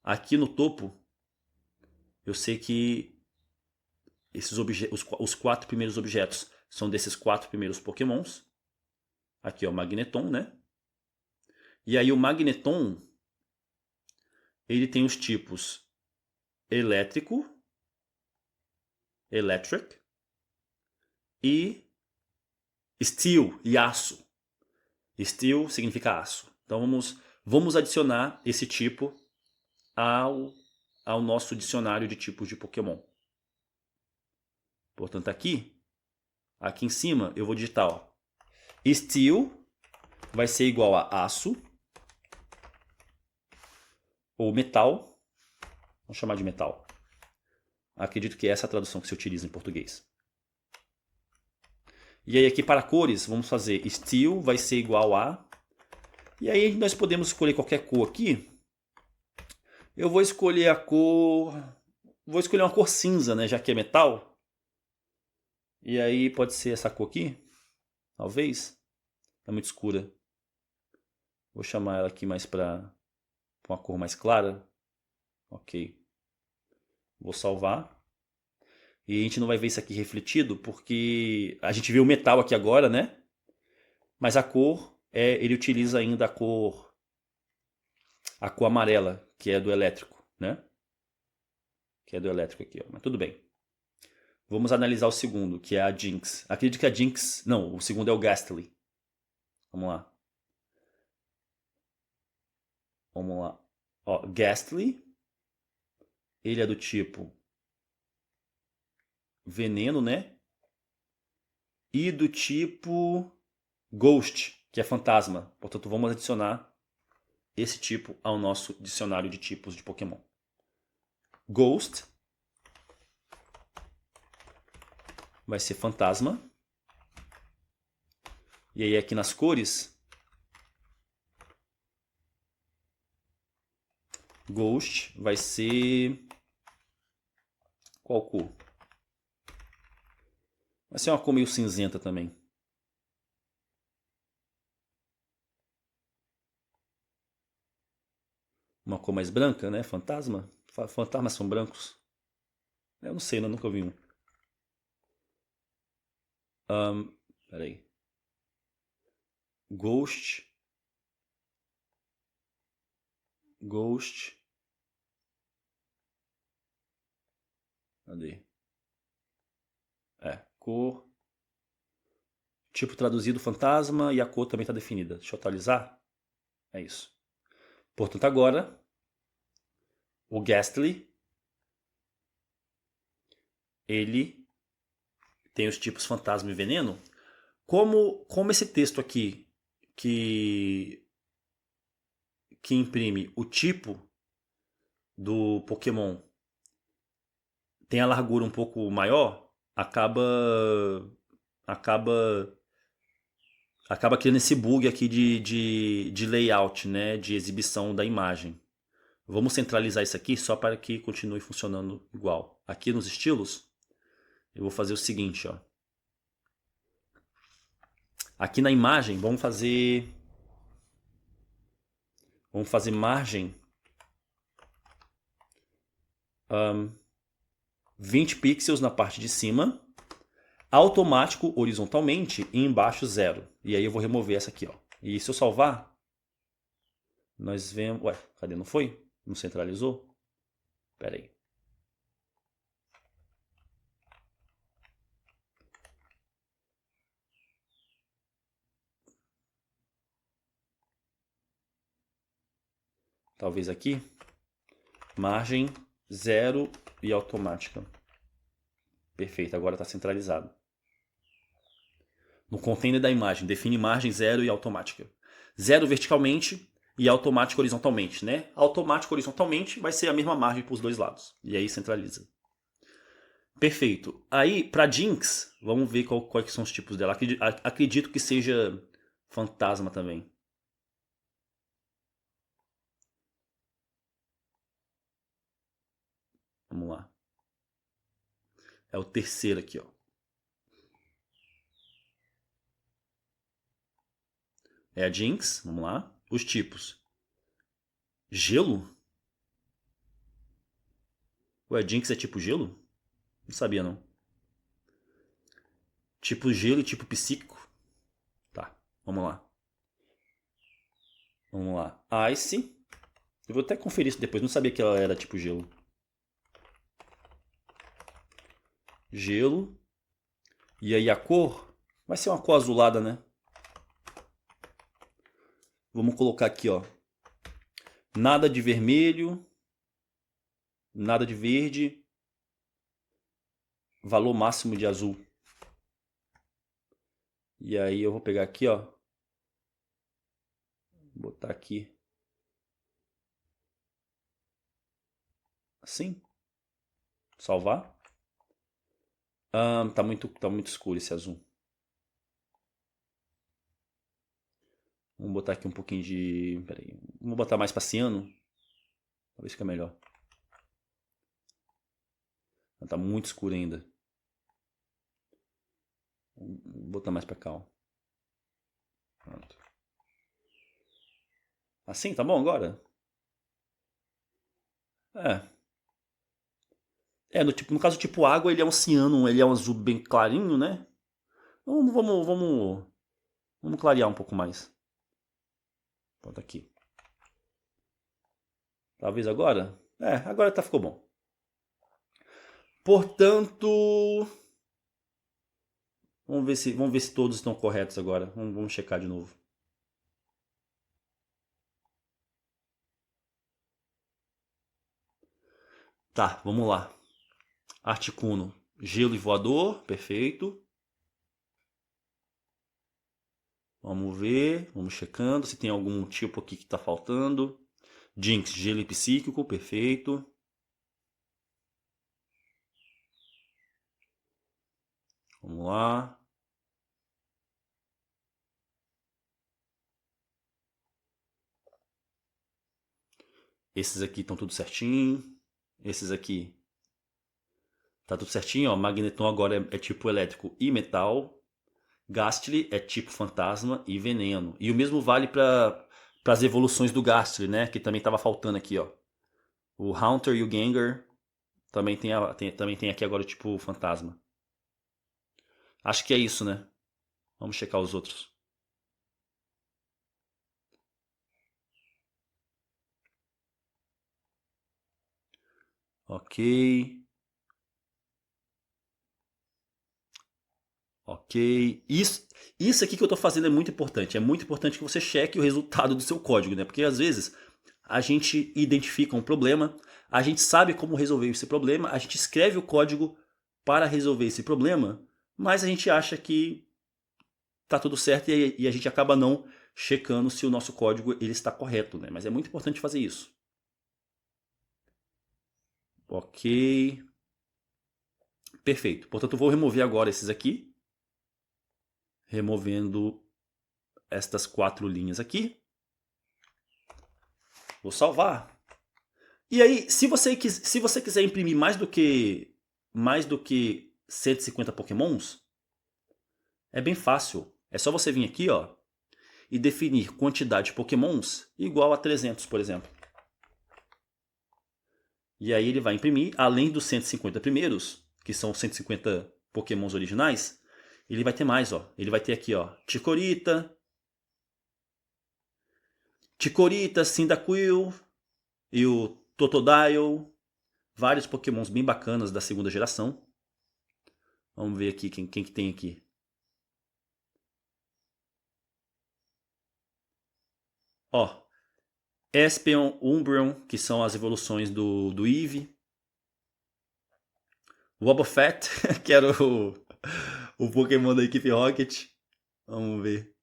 A: Aqui no topo, eu sei que os 4 primeiros objetos são desses 4 primeiros pokémons. Aqui é o Magneton, né? E aí o Magneton, ele tem os tipos elétrico, electric, e steel, e aço. Steel significa aço. Então vamos adicionar esse tipo ao nosso dicionário de tipos de Pokémon. Portanto, aqui em cima, eu vou digitar, ó, steel vai ser igual a aço, ou metal, vamos chamar de metal. Acredito que é essa a tradução que se utiliza em português. E aí aqui para cores, vamos fazer steel vai ser igual a... E aí nós podemos escolher qualquer cor aqui. Eu vou escolher a cor... Vou escolher uma cor cinza, né? Já que é metal. E aí pode ser essa cor aqui. Talvez. É muito escura. Vou chamar ela aqui mais para uma cor mais clara. Ok. Vou salvar. E a gente não vai ver isso aqui refletido porque a gente vê o metal aqui agora, né? Mas a cor, ele utiliza ainda a cor amarela, que é do elétrico, né? Que é do elétrico aqui, ó. Mas tudo bem. Vamos analisar o segundo, que é a Jynx. Acredito que a Jynx... Não, o segundo é o Gastly. Vamos lá. Vamos lá. Ó, Gastly. Ele é do tipo veneno, né? E do tipo Ghost, que é fantasma. Portanto, vamos adicionar esse tipo ao nosso dicionário de tipos de Pokémon. Ghost vai ser fantasma. E aí aqui nas cores, Ghost vai ser... Qual cor? Vai ser uma cor meio cinzenta também. Uma cor mais branca, né? Fantasma. Fantasmas são brancos. Eu não sei, eu nunca vi um. Peraí. Ghost. Cadê? Cor. Tipo traduzido fantasma e a cor também está definida. Deixa eu atualizar. É isso. Portanto, agora o Gastly, ele tem os tipos fantasma e veneno. Como esse texto aqui que imprime o tipo do Pokémon tem a largura um pouco maior, acaba criando esse bug aqui de layout, né, de exibição da imagem. Vamos centralizar isso aqui só para que continue funcionando igual. Aqui nos estilos, eu vou fazer o seguinte, ó. Aqui na imagem, vamos fazer margem 20 pixels na parte de cima, automático horizontalmente e embaixo 0. E aí eu vou remover essa aqui, ó. E se eu salvar, nós vemos... Ué, cadê? Não foi? Não centralizou? Espera aí. Talvez aqui. Margem 0 e automática. Perfeito, agora está centralizado. No container da imagem, define margem 0 e automática. 0 verticalmente e automático horizontalmente, né? Automático horizontalmente vai ser a mesma margem para os dois lados. E aí centraliza. Perfeito. Aí, para Jinx, vamos ver quais são os tipos dela. Acredito que seja fantasma também. Vamos lá. É o terceiro aqui, ó. É a Jinx, vamos lá. Os tipos. Gelo? Ué, Jinx é tipo gelo? Não sabia não. Tipo gelo e tipo psíquico? Tá, vamos lá. Vamos lá. Ice. Eu vou até conferir isso depois, não sabia que ela era tipo gelo. Gelo. E aí a cor vai ser uma cor azulada, né? Vamos colocar aqui, ó. Nada de vermelho. Nada de verde. Valor máximo de azul. E aí eu vou pegar aqui, ó. Vou botar aqui. Assim. Salvar. Tá muito escuro esse azul. Vamos botar aqui um pouquinho de... Pera aí. Vamos botar mais pra ciano. Talvez fique melhor. Tá muito escuro ainda. Vou botar mais pra cá, ó. Pronto. Assim, tá bom agora? É. No caso, tipo água, ele é um ciano, ele é um azul bem clarinho, né? Vamos clarear um pouco mais. Pronto, aqui. Talvez agora? Agora ficou bom. Portanto, vamos ver se todos estão corretos agora. Vamos checar de novo. Tá, vamos lá. Articuno, gelo e voador, perfeito. Vamos ver, vamos checando se tem algum tipo aqui que está faltando. Jinx, gelo e psíquico, perfeito. Vamos lá. Esses aqui estão tudo certinho. Esses aqui tá tudo certinho, ó. Magneton agora é tipo elétrico e metal. Gastly é tipo fantasma e veneno. E o mesmo vale para as evoluções do Gastly, né? Que também estava faltando aqui, ó. O Haunter e o Gengar também também tem aqui agora o tipo fantasma. Acho que é isso, né? Vamos checar os outros. Ok. Ok. Isso aqui que eu estou fazendo é muito importante. É muito importante que você cheque o resultado do seu código, né? Porque às vezes a gente identifica um problema, a gente sabe como resolver esse problema, a gente escreve o código para resolver esse problema, mas a gente acha que tá tudo certo e a gente acaba não checando se o nosso código ele está correto, né? Mas é muito importante fazer isso. Ok. Perfeito. Portanto, eu vou remover agora esses aqui. Removendo estas 4 linhas aqui. Vou salvar. E aí, se você quiser imprimir mais do que 150 Pokémons, é bem fácil. É só você vir aqui, ó, e definir quantidade de Pokémons igual a 300, por exemplo. E aí ele vai imprimir, além dos 150 primeiros, que são 150 Pokémons originais, ele vai ter mais, ó. Ele vai ter aqui, ó, Chikorita, Cyndaquil e o Totodile. Vários Pokémons bem bacanas da segunda geração. Vamos ver aqui quem que tem aqui. Ó, Espeon, Umbreon, que são as evoluções do Eevee. Wobbuffet, que era o Pokémon da equipe Rocket. Vamos ver.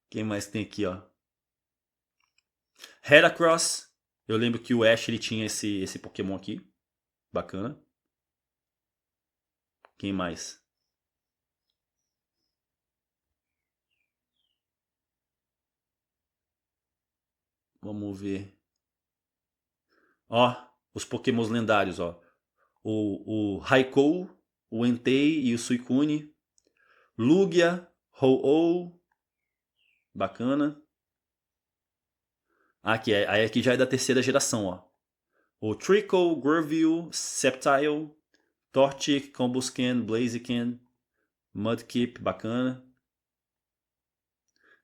A: Quem mais tem aqui, ó? Heracross. Eu lembro que o Ash ele tinha esse Pokémon aqui. Bacana. Quem mais? Vamos ver. Ó, os Pokémons lendários, ó. O Raikou, o Entei e o Suicune. Lugia, Ho-Oh. Bacana. Aqui, aí aqui já é da terceira geração, ó. O Trickle, Gurville, Sceptile, Torchic, Combusken, Blaziken, Mudkip, bacana.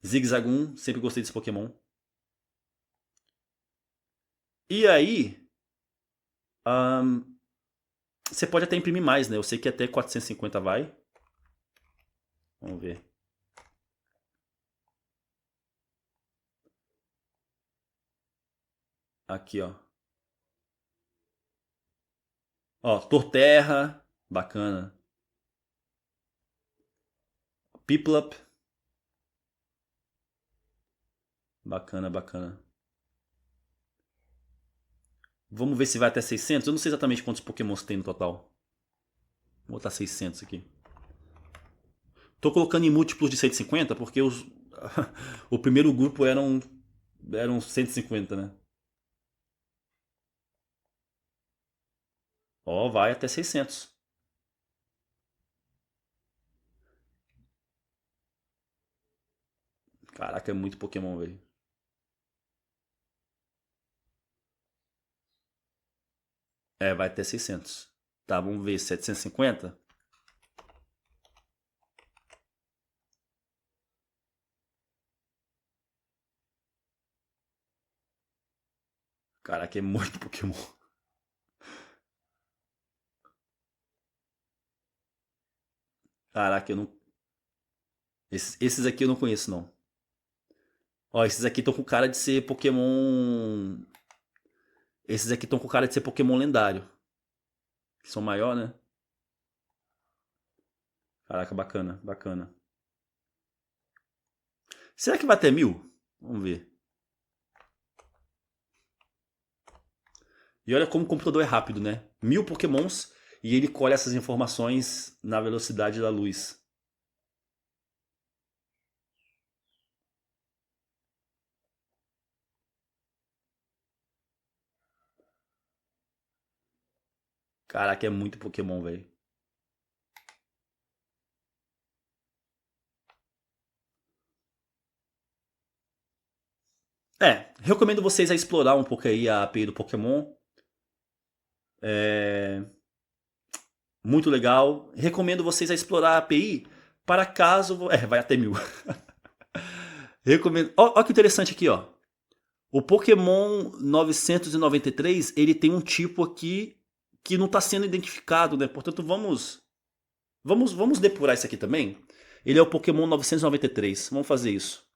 A: Zigzagoon, sempre gostei desse Pokémon. E aí, você pode até imprimir mais, né? Eu sei que até 450 vai. Vamos ver. Aqui, ó. Ó, Torterra, bacana. Piplup, bacana, bacana. Vamos ver se vai até 600. Eu não sei exatamente quantos Pokémons tem no total. Vou botar 600 aqui. Tô colocando em múltiplos de 150 porque o primeiro grupo eram 150, né? Ó, vai até 600. Caraca, é muito Pokémon, velho. É, vai até 600. Tá, vamos ver. 750? Caraca, é muito Pokémon. Caraca, eu não. Esses aqui eu não conheço, não. Ó, esses aqui estão com cara de ser Pokémon. Esses aqui estão com cara de ser Pokémon lendário. Que são maior, né? Caraca, bacana, bacana. Será que vai até 1000? Vamos ver. E olha como o computador é rápido, né? 1000 Pokémons e ele colhe essas informações na velocidade da luz. Caraca, é muito Pokémon, velho. É, recomendo vocês a explorar um pouco aí a API do Pokémon. É muito legal. Recomendo vocês a explorar a API para caso. É, vai até 1000. Recomendo. Ó, ó que interessante aqui, ó. O Pokémon 993, ele tem um tipo aqui que não está sendo identificado, né? Portanto, vamos depurar isso aqui também. Ele é o Pokémon 993. Vamos fazer isso.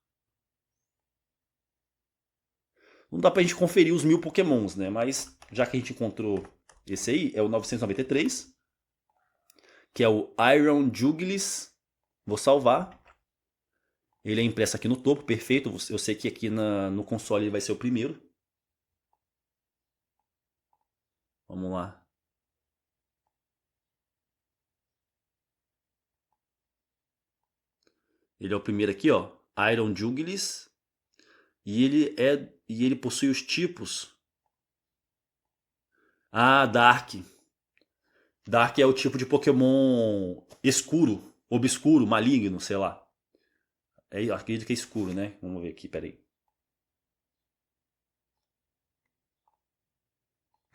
A: Não dá pra gente conferir os 1000 Pokémons, né? Mas já que a gente encontrou esse aí, é o 993, que é o Iron Jugulis. Vou salvar. Ele é impresso aqui no topo, perfeito. Eu sei que aqui no console ele vai ser o primeiro. Vamos lá. Ele é o primeiro aqui, ó. Iron Jugulis. E ele possui os tipos. Ah, Dark. Dark é o tipo de Pokémon escuro, obscuro, maligno, sei lá. Acredito que é escuro, né? Vamos ver aqui, peraí.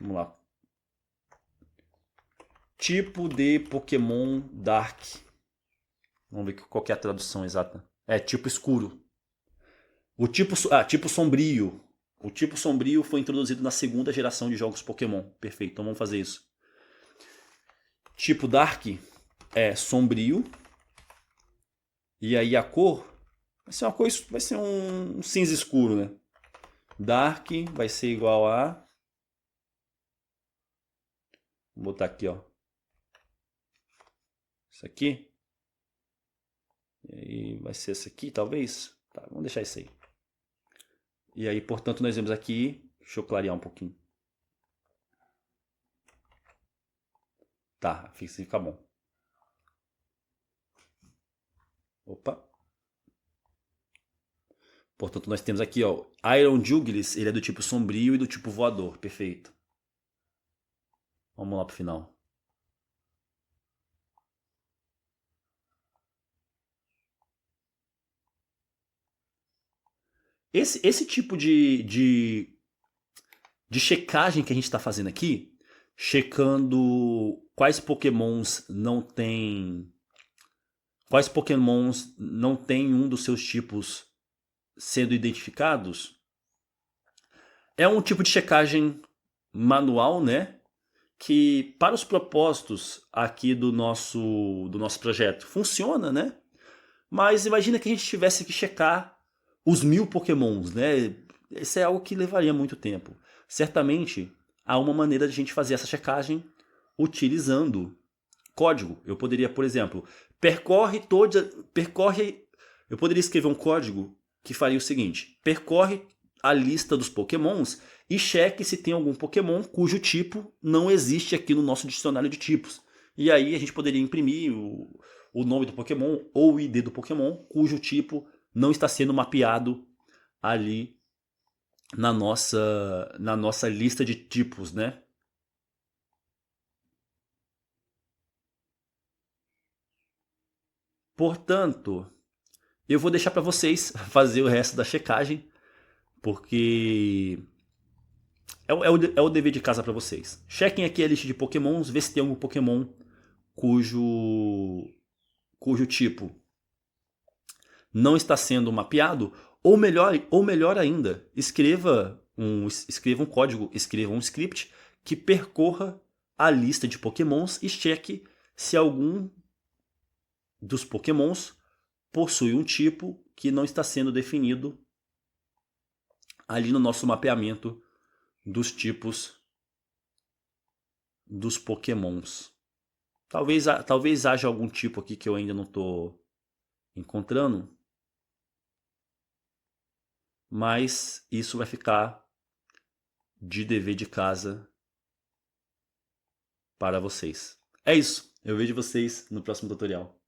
A: Vamos lá. Tipo de Pokémon Dark. Vamos ver qual que é a tradução exata. É tipo escuro. Tipo sombrio. O tipo sombrio foi introduzido na segunda geração de jogos Pokémon. Perfeito, então vamos fazer isso. Tipo Dark é sombrio. E aí a cor vai ser um cinza escuro, né? Dark vai ser igual a... Vou botar aqui, ó. Isso aqui. E aí vai ser esse aqui, talvez? Tá, vamos deixar isso aí. E aí, portanto, nós vemos aqui... Deixa eu clarear um pouquinho. Tá, fica bom. Opa. Portanto, nós temos aqui, ó, Iron Jugulis, ele é do tipo sombrio e do tipo voador. Perfeito. Vamos lá pro final. Esse tipo de checagem que a gente está fazendo aqui, checando quais pokémons não tem um dos seus tipos sendo identificados, é um tipo de checagem manual, né? Que para os propósitos aqui do nosso projeto funciona, né? Mas imagina que a gente tivesse que checar os 1000 pokémons, né? Isso é algo que levaria muito tempo. Certamente há uma maneira de a gente fazer essa checagem utilizando código. Eu poderia, por exemplo, eu poderia escrever um código que faria o seguinte: percorre a lista dos pokémons e cheque se tem algum pokémon cujo tipo não existe aqui no nosso dicionário de tipos. E aí a gente poderia imprimir o nome do pokémon ou o ID do pokémon cujo tipo não está sendo mapeado ali na nossa lista de tipos, né? Portanto, eu vou deixar para vocês fazer o resto da checagem, porque é o dever de casa para vocês. Chequem aqui a lista de pokémons, vê se tem algum pokémon cujo, cujo tipo não está sendo mapeado, ou melhor ainda, escreva um código, escreva um script que percorra a lista de pokémons e cheque se algum dos pokémons possui um tipo que não está sendo definido ali no nosso mapeamento dos tipos dos pokémons. Talvez haja algum tipo aqui que eu ainda não estou encontrando, mas isso vai ficar de dever de casa para vocês. É isso. Eu vejo vocês no próximo tutorial.